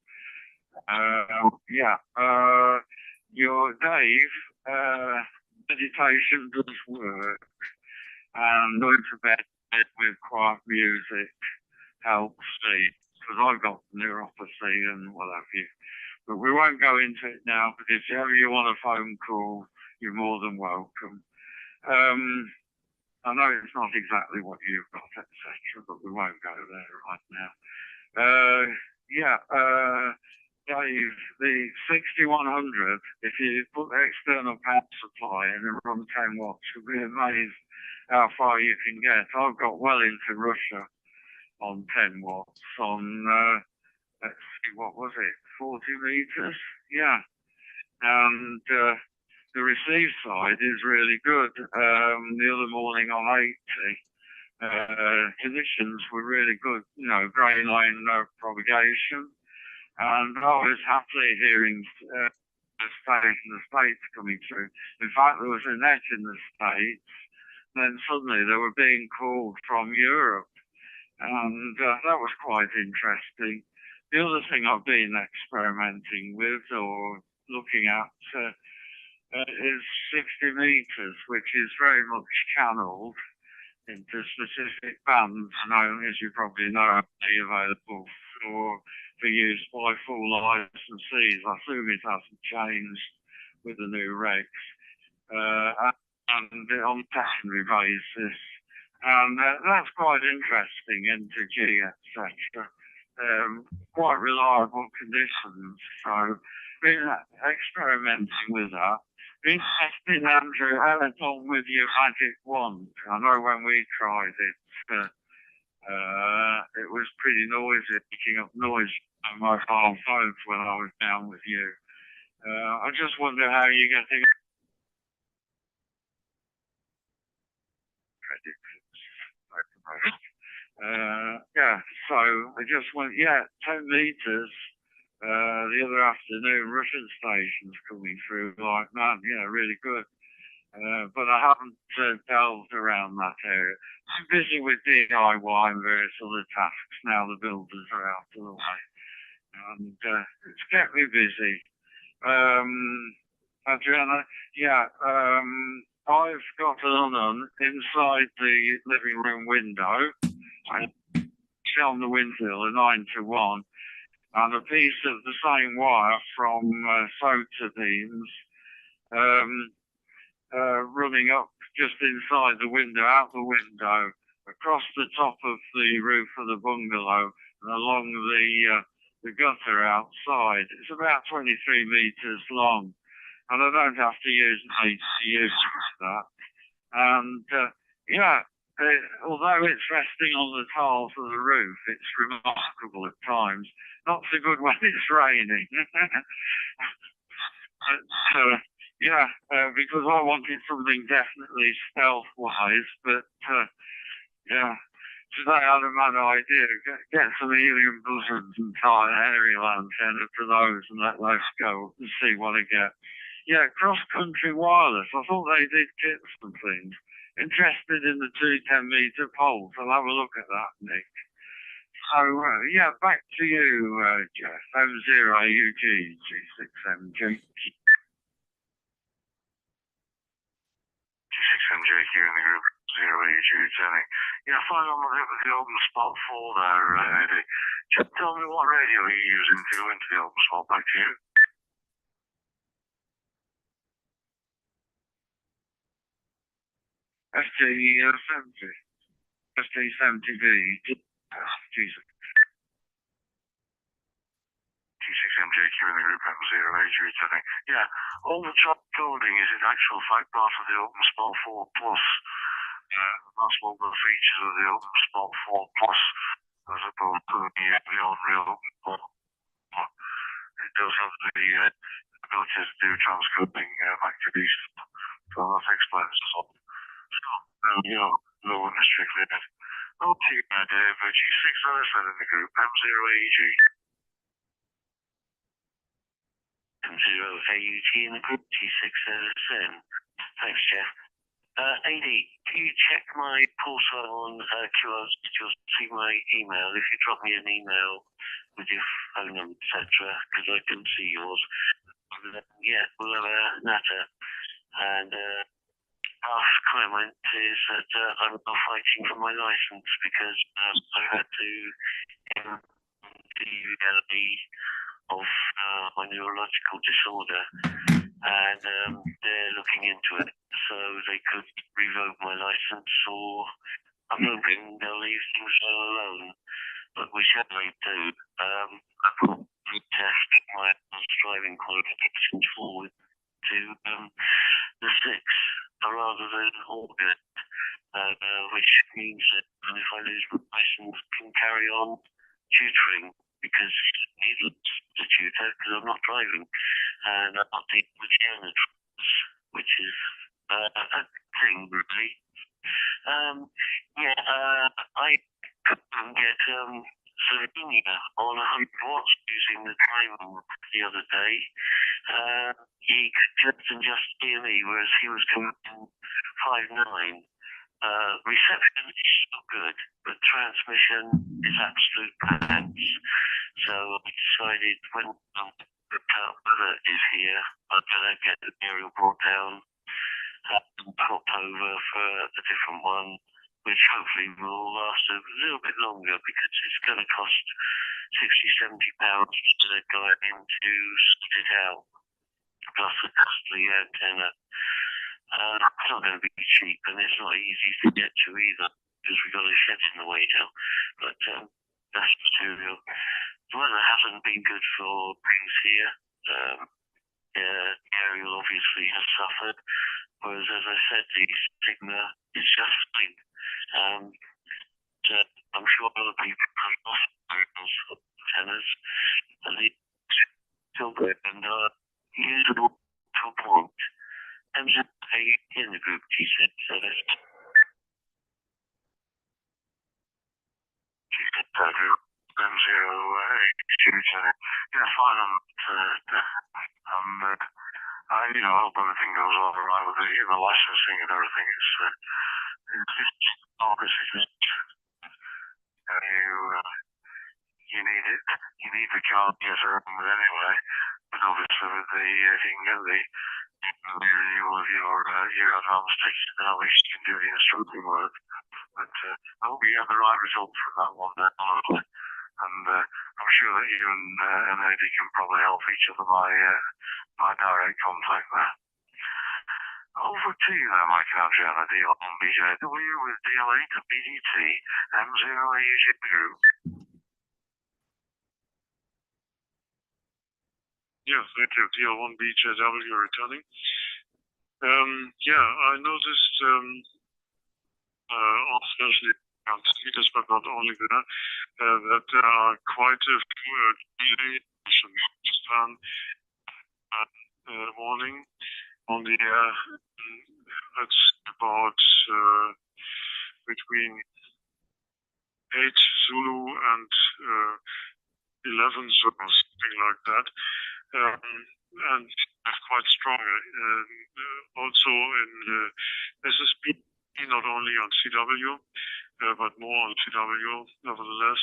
Your Dave, meditation does work, and going to bed with quiet music helps me, because I've got neuropathy and what have you. But we won't go into it now, but if ever you want a phone call, you're more than welcome. I know it's not exactly what you've got, etc., but we won't go there right now. Dave, the 6100, if you put the external power supply in and run 10 watts, you'll be amazed how far you can get. I've got well into Russia on 10 watts on, let's see, what was it, 40 meters? Yeah. And the receive side is really good. The other morning on 80, conditions were really good, grain line, no propagation. And I was happily hearing the States coming through. In fact, there was a net in the States. Then suddenly they were being called from Europe. And that was quite interesting. The other thing I've been experimenting with or looking at is 60 meters, which is very much channeled into specific bands known, as you probably know, available for use by full licensees. I assume it hasn't changed with the new regs. And on a secondary basis. And that's quite interesting, into G, etc. Quite reliable conditions. So, been experimenting with that. Interesting, Andrew, how it's on with your Magic Wand. I know when we tried it, it was pretty noisy, picking up noise on my mobile phones when I was down with you. I just wonder how you're getting. So I just went, 10 meters. The other afternoon, Russian stations coming through like that, really good. But I haven't delved around that area. I'm busy with DIY and various other tasks now the builders are out of the way. And it's kept me busy. Adriana, I've got an oven inside the living room window. I on the window, a 9-to-1, and a piece of the same wire from soda beams running up just inside the window, out the window, across the top of the roof of the bungalow, and along the gutter outside. It's about 23 meters long, and I don't have to use an ACU for that. And although it's resting on the tiles of the roof, it's remarkable at times. Not so good when it's raining. Because I wanted something definitely stealth-wise, but today I had a mad idea. Get some helium buzzards and tie an aerial antenna to those and let those go and see what I get. Cross-country wireless. I thought they did kits and things. Interested in the 2 10-meter poles. I'll have a look at that, Nick. So, yeah, back to you, Jeff. M0UG, G6MG. G6MJ here in the group, 0AG returning. Yeah, fine on the open spot 4 there, Eddie. Just tell me what radio are you using to go into the open spot, back to you. SD70. SD70B. Jesus. G6MJ here in the group, M0AG returning. Yeah, all the top coding is in actual fact part of the open spot 4 plus. That's one of the features of the open spot 4 plus, as opposed to the unreal open spot. It does have the ability to do transcoding activities, so that explains the whole. No one is strictly it. Okay, Dave, G6LSN in the group, M0AG. M0AUG in the group, G6LSN. Thanks, Jeff. AD, can you check my pulsar on QRs to see my email? If you drop me an email with your phone number, etc., because I can see yours. Yeah, we'll have a natter. And our comment is that I'm not fighting for my license because I had to the reality of my neurological disorder, and they're looking into it, so they could revoke my license, or I'm hoping they'll leave things alone, but whichever they do, I will retest my driving qualifications forward to the 6th, rather than August, which means that if I lose my license, I can carry on tutoring, because needless to tutor because I'm not driving, and I'm not dealing with units, which is a thing, really. I couldn't get Slovenia on 100 watts using the timer the other day. He could just hear me, whereas he was coming in 5.9. Reception is so good, but transmission is absolute pants. So I decided when the weather is here, I'm going to get the aerial brought down and popped over for a different one, which hopefully will last a little bit longer, because it's going to cost £60-70 for the guy in to sort it out, plus the costly antenna. It's not going to be cheap, and it's not easy to get to either, because we've got a shed in the way now. But that's material. The weather hasn't been good for things here. The aerial obviously has suffered, whereas, as I said, the Sigma is just fine. I'm sure other people have lost those antennas, and it's still good, and usable to a point. In the group, she said, so that's yeah, fine. I hope everything goes all right with the licensing and everything. It's obviously you need it. You need the car to get around with anyway. But obviously, with the you can get the renewal of your advanced ticket, then at least you can do the instructing work. But I hope you have the right results from that one then, honestly. And I'm sure that you and Eddie can probably help each other by direct contact there. Over to you there, Mike and Adriana Deal on BJW with DLA to BDT, M0AUG Group. Yeah, thank you. DL1 BJW returning. I noticed, especially on speakers, but not only that, that there are quite a few delay from Japan morning on the air. That's about between 8 Zulu and 11 Zulu, something like that. And quite strong. Also in SSB, not only on CW, but more on CW, nevertheless.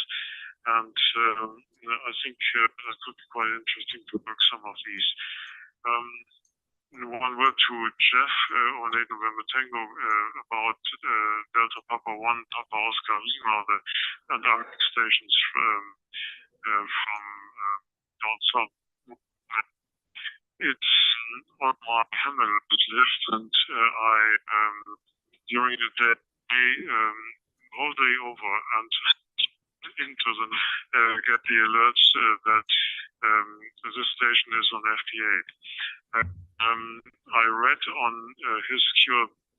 and I think that could be quite interesting to work some of these. One word to Jeff on 8 November Tango about Delta Papa 1, Papa Oscar Lima, the Antarctic stations from down south. It's on my camera list, and I during the day, all day over, and into the get the alerts that this station is on FT8. I read on his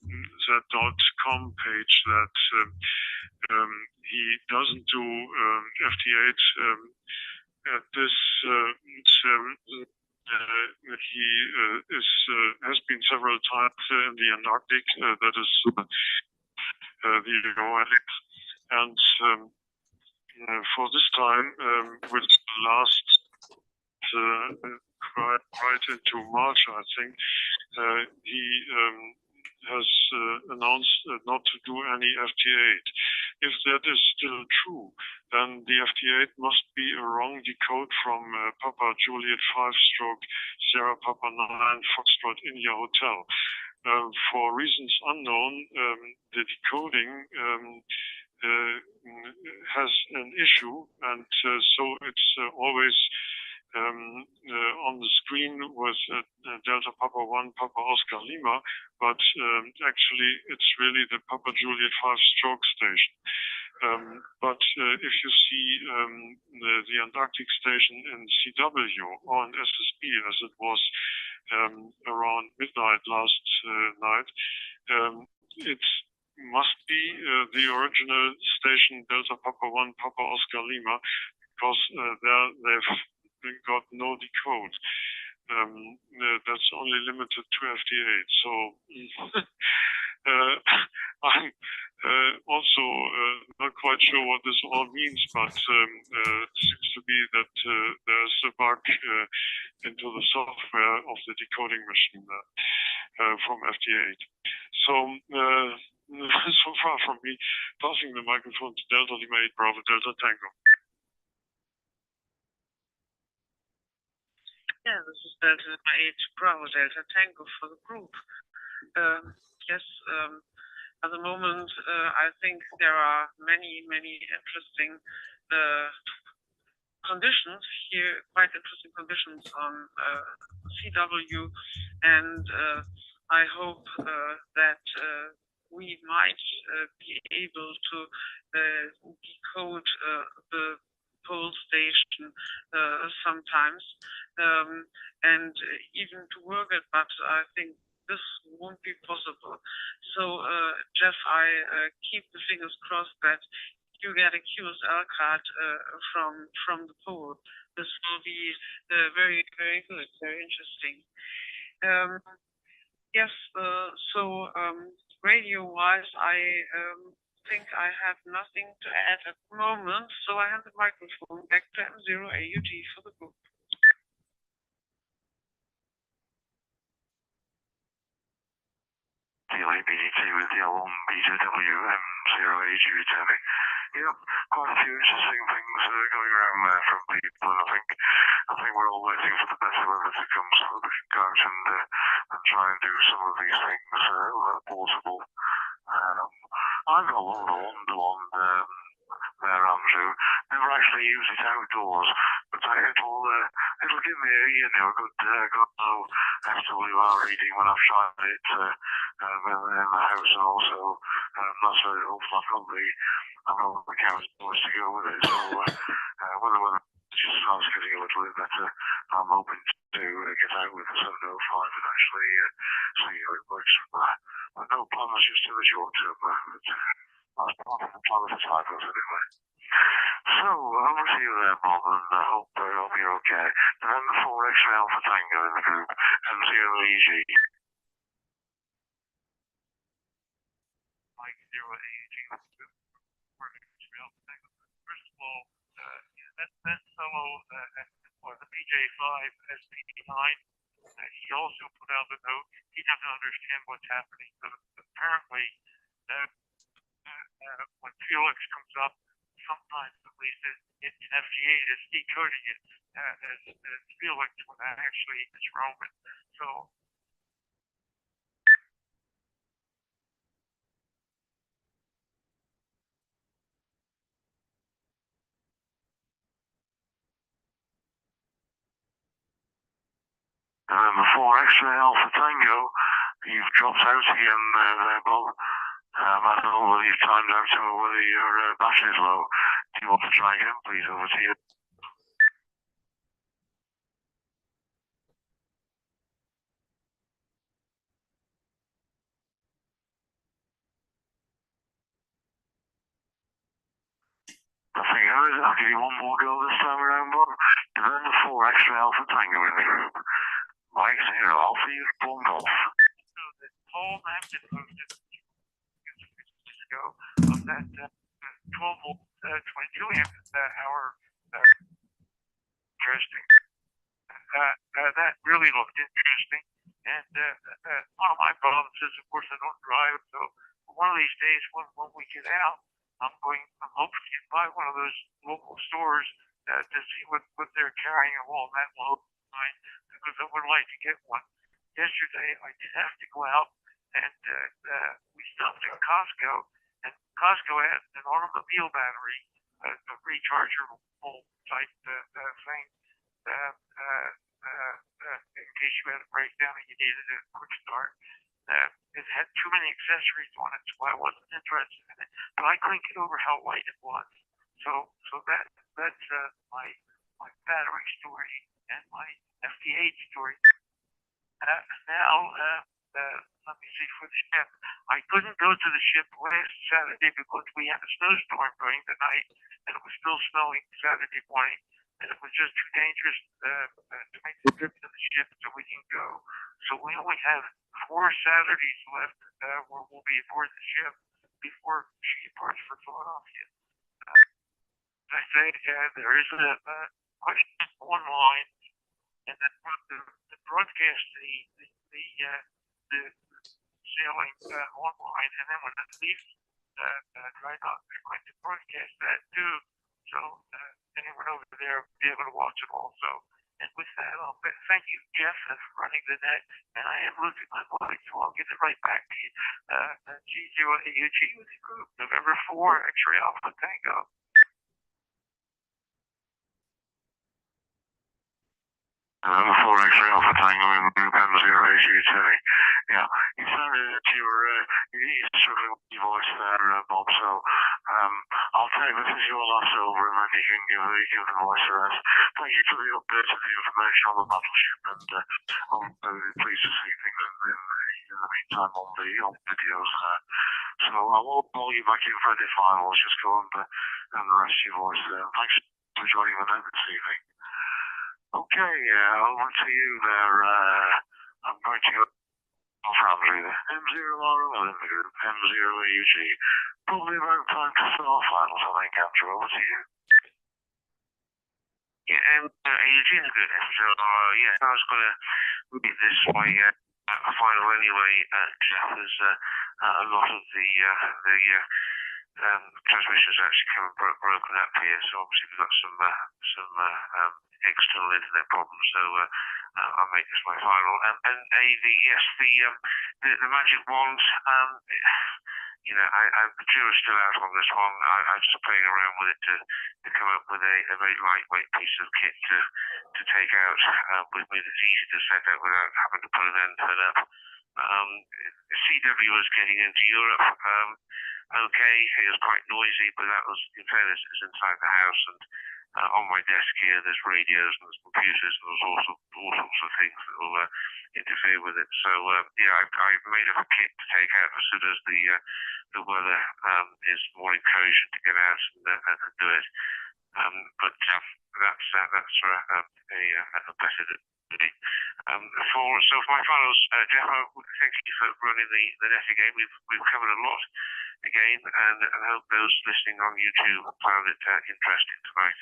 QZ.com page that he doesn't do FT8 at this. He has been several times in the Antarctic. That is the Alex, and for this time, which last right into March, I think, he has announced not to do any FT8. If that is still true, then the FT8 must be a wrong decode from Papa Juliet 5 stroke Sierra Papa 9 Foxtrot India Hotel. For reasons unknown, the decoding has an issue, and so it's always on the screen with Delta Papa 1, Papa Oscar Lima, but actually it's really the Papa Juliet 5 stroke station. But if you see the Antarctic station in CW or in SSB, as it was around midnight last night, it must be the original station Delta Papa 1, Papa Oscar Lima, because there they've got no decode. That's only limited to FT8. So I'm also not quite sure what this all means, but it seems to be that there's a bug into the software of the decoding machine from FT8. So so far from me, passing the microphone to Delta Lima 8 Bravo Delta Tango. Yeah, this is Delta Lima 8 Bravo Delta Tango for the group. Yes, at the moment, I think there are many interesting conditions here, quite interesting conditions on CW, and I hope that we might be able to decode the pole station sometimes, and even to work it, but I think this won't be possible. So, Jeff, I keep the fingers crossed that you get a QSL card from the pole. This will be very good, very interesting. Yes, so radio-wise, I think I have nothing to add at the moment, so I hand the microphone back to M0AUG for the group. BDT with the L1 BJW M0AG returning. Yep, quite a few interesting things going around there from people, and I think we're all waiting for the better weather to come so that we can go out and try and do some of these things portable. I've got a lot of Wonderland there, Andrew. Never actually use it outdoors, but it'll give me a good FWR reading when I've tried it in the house, and also that's very helpful. I've got the camera's noise to go with it, so when the just starts getting a little bit better, I'm hoping to get out with the 705 and actually see how it works from there. But no plans just in the short term, but that's part of the plan of the cycles anyway. So, I'll see you there, Bob, and I hope you're okay. November 4 X-ray Alpha Tango in the group, M0AG. Mike 0AG. First of all, that fellow, or the BJ5 SP9, he also put out a note. He doesn't understand what's happening, but apparently when Felix comes up sometimes, at least in FGA, is decoding it as Felix when actually it's Roman. So before X-ray Alpha Tango, you've dropped out again there, Bob. I don't know whether you've timed out or whether your battery's low. Do you want to try again, please? Over to you. I think I'll give you one more go this time around, Bob. You're then the 4 X-ray Alpha Tango in the group. Mike 0 Alpha, you've bumped off. so that Paul Hampton posted ago of that 12 volt 22 amp hour interesting. That really looked interesting. And one of my problems is, of course, I don't drive. So one of these days, when we get out, I'm hoping to buy one of those local stores to see what they're carrying along that low line, because I would like to get one. Yesterday, I did have to go out, and we stopped at Costco, and Costco had an automobile battery, a rechargeable type thing, in case you had a breakdown and you needed a quick start. It had too many accessories on it, so I wasn't interested in it. But I couldn't get over how light it was. So that's my battery story and my FD8 story. Now, let me see, for the ship. I couldn't go to the ship last Saturday because we had a snowstorm during the night, and it was still snowing Saturday morning, and it was just too dangerous to make the trip to the ship, so we didn't go. So we only have 4 Saturdays left where we'll be aboard the ship before she departs for Philadelphia. As I say, there is a question online, and that the broadcast the sailing online, and then when it leaves dry dock, they're going to broadcast that too. So anyone over there will be able to watch it also. And with that, I'll thank you, Jeff, for running the net. And I am losing my voice, so I'll get it right back to you. G0AUG with the group, November 4, X-ray Alpha Tango. Before X-ray Alpha Tango in the group M0AG2. Yeah, you sounded that you're struggling with your voice there, Bob, so I'll take this as your last over and then you can give the voice a rest. Thank you for the update of the information on the battleship, and I'm pleased to see things in the meantime on the videos there. So I won't call you back in for any finals, just go and rest your voice there. Thanks for joining the net this evening. Okay, over to you there. I'm going to go from the M0RL in the group, M0AUG. Probably about time to start finals, I think, Andrew. Over to you. Yeah, AUG is good. So, yeah, I was going to read this way. A final anyway. Jeff, there's a lot of the transmissions actually come broken up here, so obviously we've got some external internet problems. So I'll make this my final. And the magic wand. The jury's still out on this one. I'm just playing around with it to come up with a very lightweight piece of kit to take out with me that's easy to set up without having to put an end to it up. CW was getting into Europe. Okay, it was quite noisy, but that was, in fairness, it's inside the house, and on my desk here there's radios and there's computers and there's all sorts of things that will interfere with it. So I've made up a kit to take out as soon as the weather is more encouraging to get out and do it. But that's for a better day. So for my finals, Jeff, thank you for running the net again. We've covered a lot again, and I hope those listening on YouTube found it interesting tonight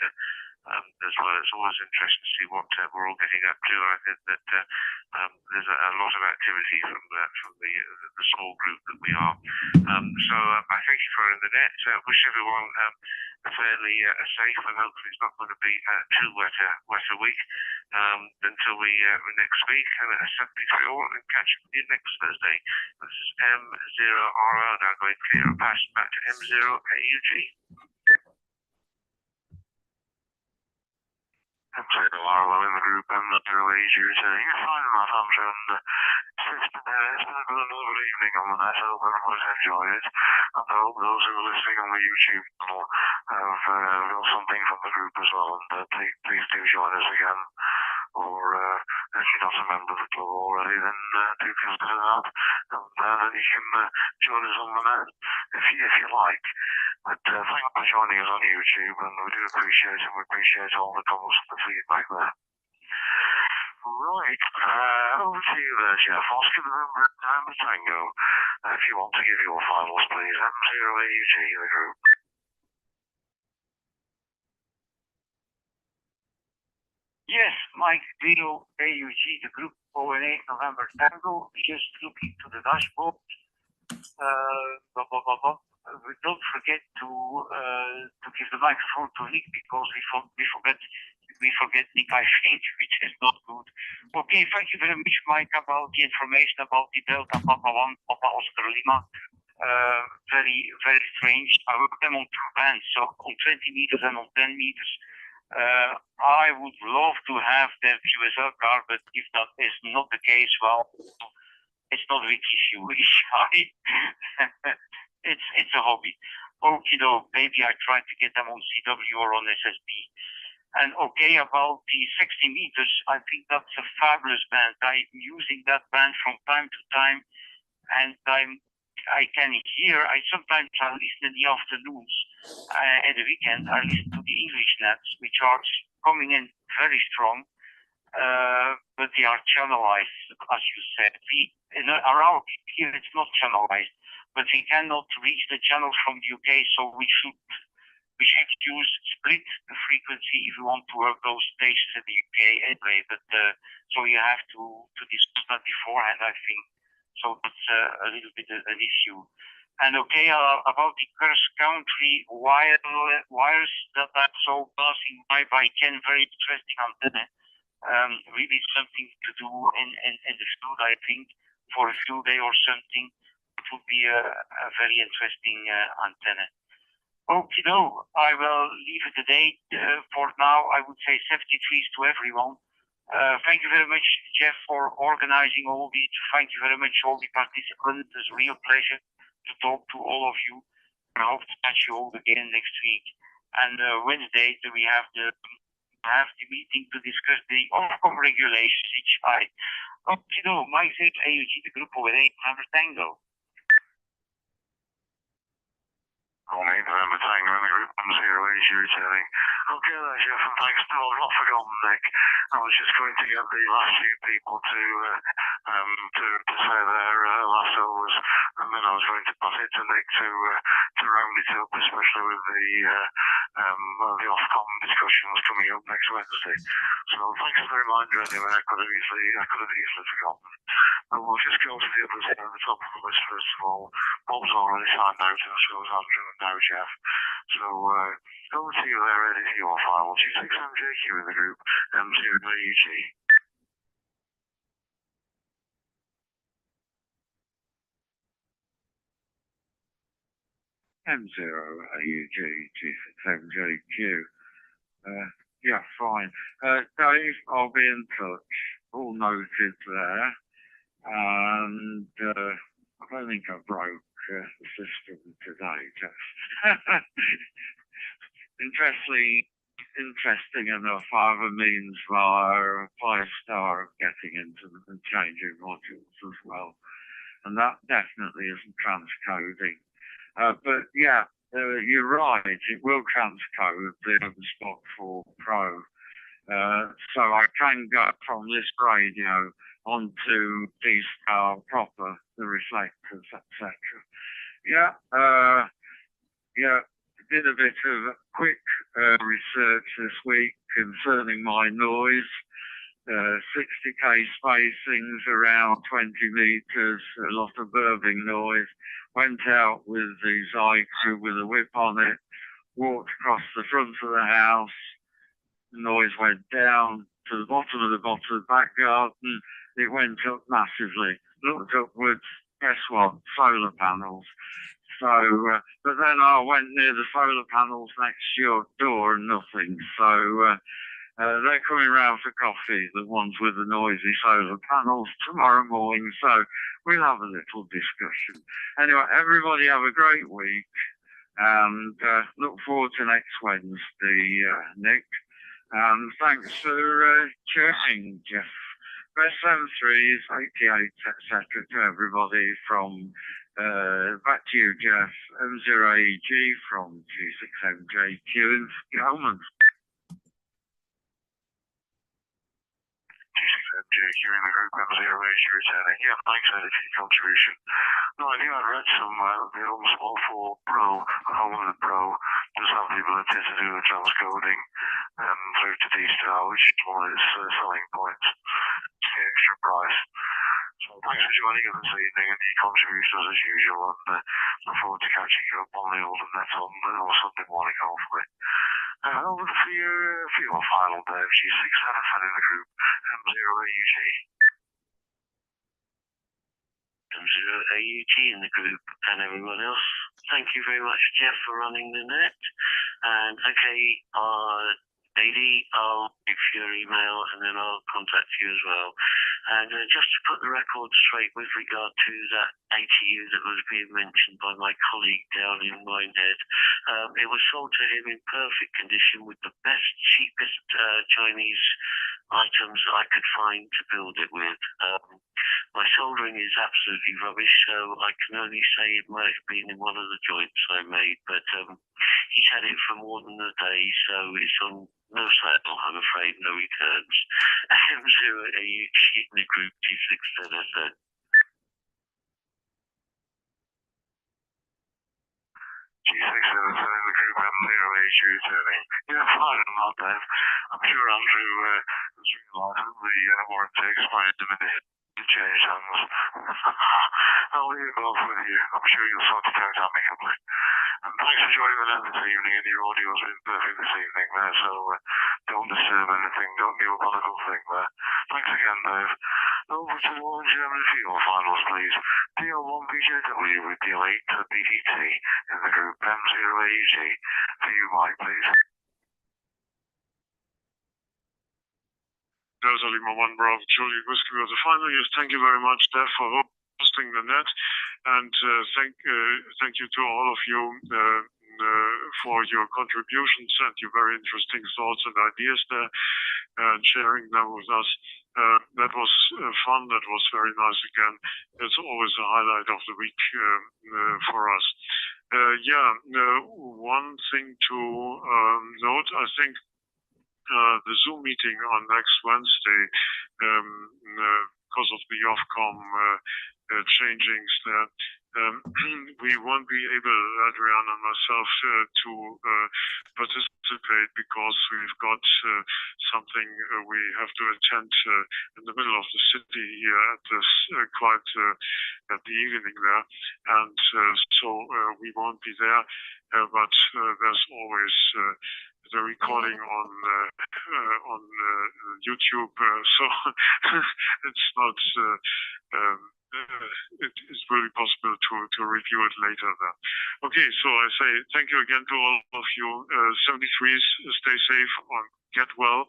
as well. It's always interesting to see what we're all getting up to. I think that there's a lot of activity from the small group that we are. So I thank you for running the net. Wish everyone a fairly safe, and hopefully it's not going to be too wet a week until we next speak. And simply to all, and catch up with you next Thursday. This is M0RO now going clear and pass back to M0AUG. M0RO in the group, M0AUG returning. You're fine, my thumbs, and it's been a good evening on the net. I hope everyone's enjoyed it. And I hope those who are listening on the YouTube channel have got something from the group as well. And please do join us again. Or if you're not a member of the club already, then do consider that. And then you can join us on the net if you like. But thank you for joining us on YouTube, and we do appreciate it. We appreciate all the comments and the feedback there. Right, over to you there, Jeff. Oscar November Tango. If you want to give your finals, please. M0AUG, the group. Yes, Mike, Vito, AUG, the group 08 November Tango. Just looking to the dashboard. Don't forget to give the microphone to Nick, because we forget Nick, I think, which is not good. Okay, thank you very much, Mike, about the information about the Delta Papa 1, Papa Oscar Lima. Very, very strange. I worked them on 2 bands, so on 20 meters and on 10 meters. I would love to have their QSL car, but if that is not the case, well, it's not really you. It's a hobby. Okay, though, maybe I try to get them on CW or on SSB. And okay, about the 60 meters, I think that's a fabulous band. I'm using that band from time to time, and I can hear. I sometimes listen in the afternoons and the weekend. I listen to the English nets, which are coming in very strong, but they are channelized, as you said. Around here, it's not channelized, but we cannot reach the channels from the UK, so we should use split frequency if we want to work those stations in the UK anyway. But so you have to discuss that beforehand, I think. So that's a little bit an issue. And okay, about the cross country wires that I saw passing by 10, very interesting antenna. Really something to do in the field, I think, for a field day or something. It would be a very interesting antenna. Okay, no, I will leave it today. For now, I would say 73s to everyone. Thank you very much, Jeff, for organizing all this. Thank you very much, all the participants. It's a real pleasure to talk to all of you. I hope to catch you all again next week. And Wednesday, we have the meeting to discuss the Ofcom regulations, which okay, no, Mike said AUG, the group over there, November Tango. Morning, November Tango in the group 10AUG returning. Okay there, Jeff, and thanks to all. Not forgotten, Nick. I was just going to get the last few people to say their last overs, and then I was going to pass it to Nick to round it up, especially with the Ofcom discussions coming up next Wednesday. So thanks for the reminder anyway. I could have easily forgotten. But we'll just go to the others at the top of the list first of all. Bob's already signed out, and so is Andrew and now Jeff. So over to you there, ready for your final. G6MJQ in the group, M0AUG. M0AUG, G6MJQ. Yeah, fine. Dave, I'll be in touch. All noted there. And I don't think I broke the system today, just interesting enough, I have a means via 5-star of getting into and changing modules as well. And that definitely isn't transcoding. But yeah, you're right, it will transcode the OpenSpot 4 Pro. So I can go from this radio onto D-Star proper, the reflectors, etc. Yeah, did a bit of quick research this week concerning my noise. 60k spacings, around 20 meters, a lot of burbing noise. Went out with the Zycrew with a whip on it, walked across the front of the house. The noise went down to the bottom of the back garden. It went up massively. Looked upwards. Guess what? Solar panels. So, but then I went near the solar panels next to your door and nothing. So they're coming round for coffee, the ones with the noisy solar panels, tomorrow morning. So we'll have a little discussion. Anyway, everybody have a great week, and look forward to next Wednesday, Nick. And thanks for chatting, Jeff. Best M3s, 88, etc. to everybody from, back to you, Jeff, M0AEG from G6MJQ in Gelman. G6MJQ in the group, M0AEG returning. Yeah, thanks for your contribution. No, I think I'd read some, the Small 4 Pro, Holland Pro, does have the ability to do the transcoding through to D-Star, which is one of its selling points. It's the extra price. So thanks for joining us this evening and your contributions as usual, and look forward to catching you up on the older net on Sunday morning, hopefully. Over for your final day of G6 Elephant in the group, M0AUG. M0AUG in the group, and everyone else. Thank you very much, Jeff, for running the net. And okay, AD, I'll give you your email and then I'll contact you as well. And just to put the record straight with regard to that ATU that was being mentioned by my colleague down in Minehead, it was sold to him in perfect condition with the best, cheapest Chinese items I could find to build it with. My soldering is absolutely rubbish, so I can only say it might have been in one of the joints I made, but he's had it for more than a day, so it's on no sale, I'm afraid, no returns. M0AUG in the group G6ZSN. G6ZSN in the group M0AUG returning. Yeah, fine, I'm not deaf. I'm sure Andrew has realised the warranty expired a minute. Change hands. I'll leave it off with you. I'm sure you'll sort it out amicably. And thanks for joining us this evening, and your audio's been perfect this evening there, so don't disturb anything, don't give a political thing there. Thanks again, Dave. Over to Northern Germany for your finals, please. DL1BJW with DL8 to BDT in the group M0AUG. For you, Mike, please. Delta Lima 1 Bravo Julie Whiskey was the final. Yes, thank you very much, Dave, for hosting the net, and thank you to all of you for your contributions and your very interesting thoughts and ideas there, and sharing them with us. That was fun. That was very nice again. It's always a highlight of the week for us. One thing to note, I think the Zoom meeting on next Wednesday, because of the Ofcom changings there, we won't be able, Adrian and myself, to participate because we've got something we have to attend in the middle of the city here at this quite at the evening there, and so we won't be there. But there's always the recording on YouTube, so it's not. It is really possible to review it later then. Okay, so I say thank you again to all of you. 73s, stay safe, get well,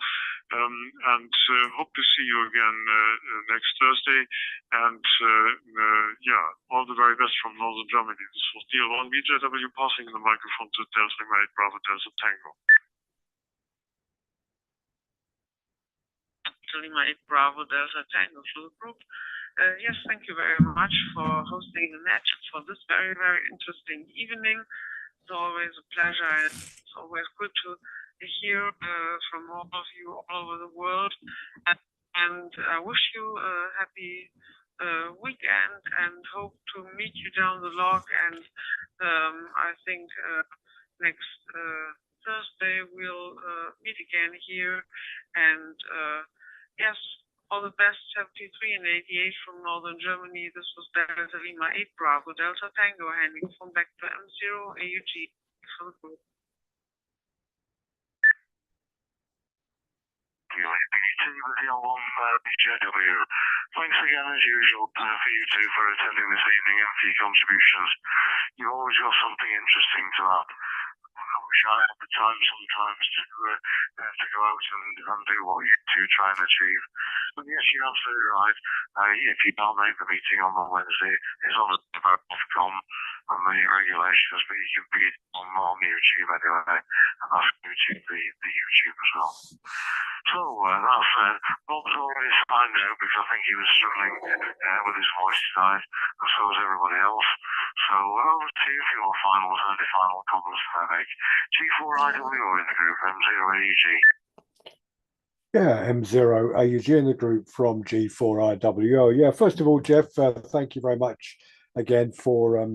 and hope to see you again next Thursday. And all the very best from Northern Germany. This was DL1 BJW, passing the microphone to Delta Lima 8 Bravo Delta Tango. Lima 8 Bravo Delta Tango for the group. Yes, thank you very much for hosting the net for this very, very interesting evening. It's always a pleasure, and it's always good to hear from all of you all over the world. And I wish you a happy weekend and hope to meet you down the log. And I think next Thursday we'll meet again here. And yes, all the best, 73 and 88 from Northern Germany. This was Delta Lima 8 Bravo Delta Tango, handing phone back to M0AUG for the group. BJW. Thanks again, as usual, for you two for attending this evening and for your contributions. You've always got something interesting to add. I wish I had the time sometimes to go out and do what you two try and achieve. But yes, you're absolutely right. If you don't make the meeting on the Wednesday, it's obviously about Ofcom and the regulations, but you can be on YouTube anyway, and that's YouTube, the YouTube as well. So that's Bob's already signed out because I think he was struggling with his voice tonight, and so was everybody else. So over to you for your finals and the final comments to make. G4IW in the group, M0AUG. Yeah, M0AUG in the group from G4IW. Oh, yeah, first of all, Jeff, thank you very much again for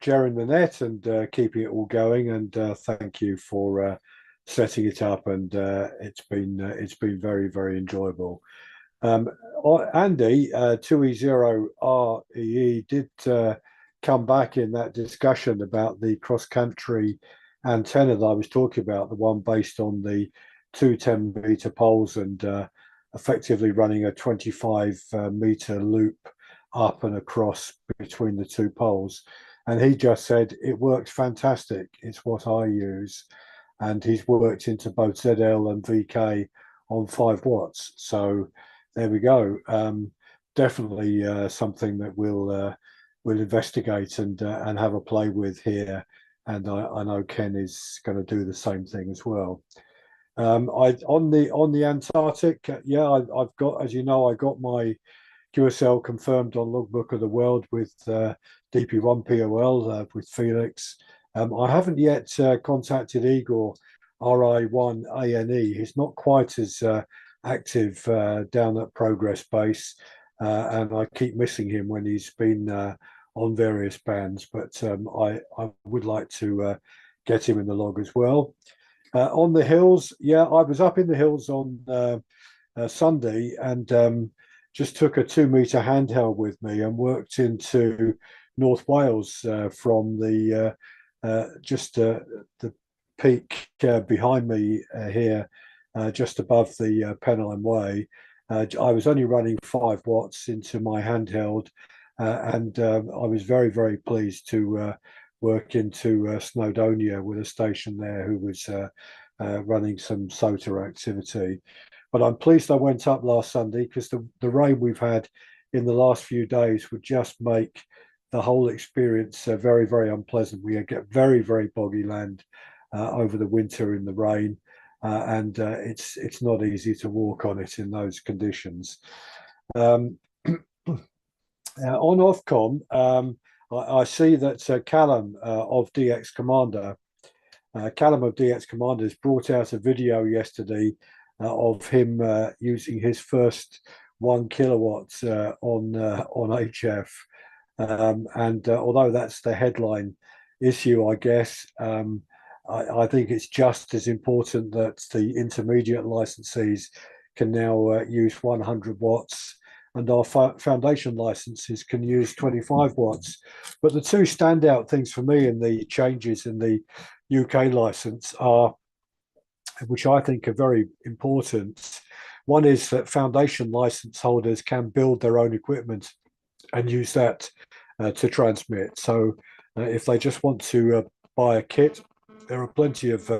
sharing the net and keeping it all going, and thank you for setting it up, and it's been very, very enjoyable. Andy 2E0REE did come back in that discussion about the cross-country antenna that I was talking about, the one based on the two 10-meter poles and effectively running a 25-meter loop up and across between the two poles. And he just said, it works fantastic. It's what I use. And he's worked into both ZL and VK on 5 watts. So there we go. Definitely something that we'll investigate and have a play with here. And I know Ken is going to do the same thing as well. On the Antarctic, yeah, I've got, as you know, I got my QSL confirmed on Logbook of the World with DP1POL with Felix. I haven't yet contacted Igor RI1ANE. He's not quite as active down at Progress Base, and I keep missing him when he's been on various bands, but I would like to get him in the log as well. On the hills, yeah, I was up in the hills on Sunday and just took a 2-meter handheld with me and worked into North Wales from the peak behind me here, just above the Pennine Way. I was only running 5 watts into my handheld, and I was very, very pleased to work into Snowdonia with a station there who was running some SOTA activity. But I'm pleased I went up last Sunday because the rain we've had in the last few days would just make the whole experience very, very unpleasant. We get very, very boggy land over the winter in the rain, and it's not easy to walk on it in those conditions. On Ofcom, I see that Callum of DX Commander has brought out a video yesterday of him using his first 1 kilowatt on HF. And although that's the headline issue, I guess, I think it's just as important that the intermediate licensees can now use 100 watts, and our foundation licenses can use 25 watts. But the two standout things for me in the changes in the UK license are, which I think are very important. One is that foundation license holders can build their own equipment and use that to transmit. So if they just want to buy a kit, there are plenty of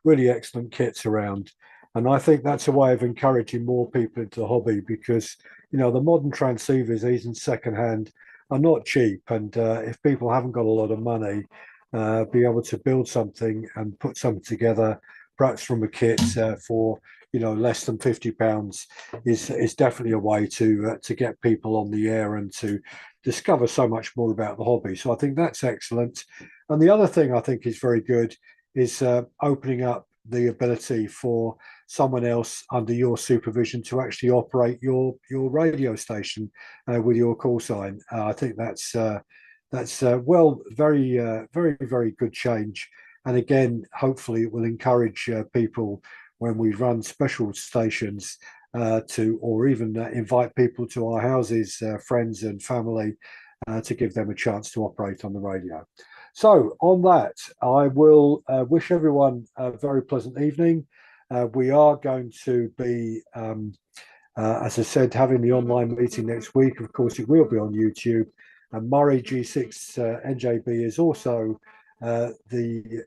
really excellent kits around. And I think that's a way of encouraging more people into the hobby, because, you know, the modern transceivers, even secondhand, are not cheap. And if people haven't got a lot of money, be able to build something and put something together, perhaps from a kit for, you know, less than £50 is definitely a way to get people on the air and to discover so much more about the hobby. So I think that's excellent. And the other thing I think is very good is opening up the ability for someone else under your supervision to actually operate your radio station with your call sign. I think that's well, very, very good change. And again, hopefully it will encourage people when we run special stations to, or even invite people to our houses, friends and family, to give them a chance to operate on the radio. So on that, I will wish everyone a very pleasant evening. We are going to be, as I said, having the online meeting next week. Of course, it will be on YouTube. And Murray G6 NJB is also the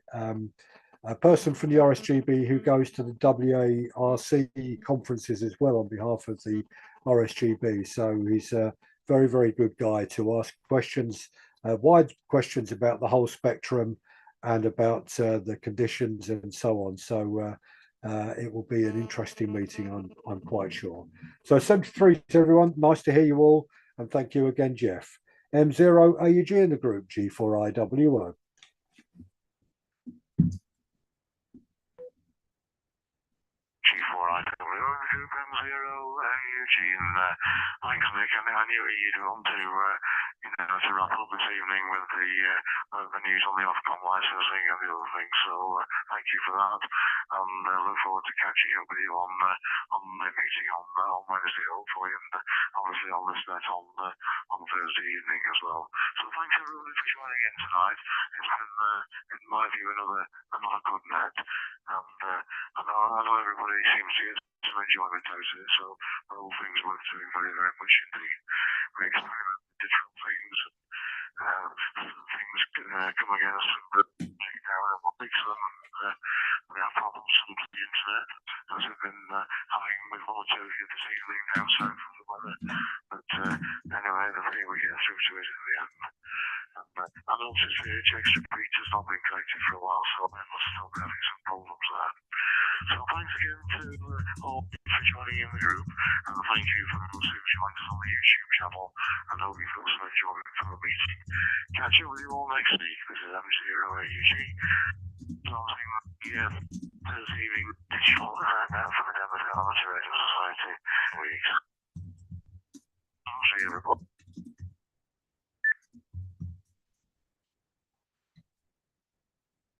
person from the RSGB who goes to the WARC conferences as well on behalf of the RSGB. So he's a very, very good guy to ask questions, wide questions about the whole spectrum and about the conditions and so on. So it will be an interesting meeting, I'm quite sure. So 73 to everyone. Nice to hear you all. And thank you again, Jeff. M0 AUG in the group, G4IWO. G4IWO Group M0 AUG, and thanks, Nick. I knew you'd want to, to wrap up this evening with the news on the Ofcom licensing and the other things. So thank you for that, and look forward to catching up with you on the meeting on Wednesday, hopefully, and obviously on this net on Thursday evening as well. So thanks everybody for joining in tonight. It's been, in my view, another good net, and I know everybody seems to get some enjoyment out of it, so the whole thing's worth doing very, very much indeed. We experiment with different things, and things come against them, but take down and we'll fix them, and we have problems with the internet, as we've been having with volatility this evening down south from the weather. But anyway, the thing we get through to it in the end. I noticed the extra breach has not been collected for a while, so I must still be having some problems there. So thanks again to all for joining in the group, and thank you for those who've joined us on the YouTube channel, and hope you've got some enjoyment from the meeting. Catch up with you all next week. This is M0AUG, closing the Thursday evening digital now for the Denby Dale Radio Society week. I'll see you everybody.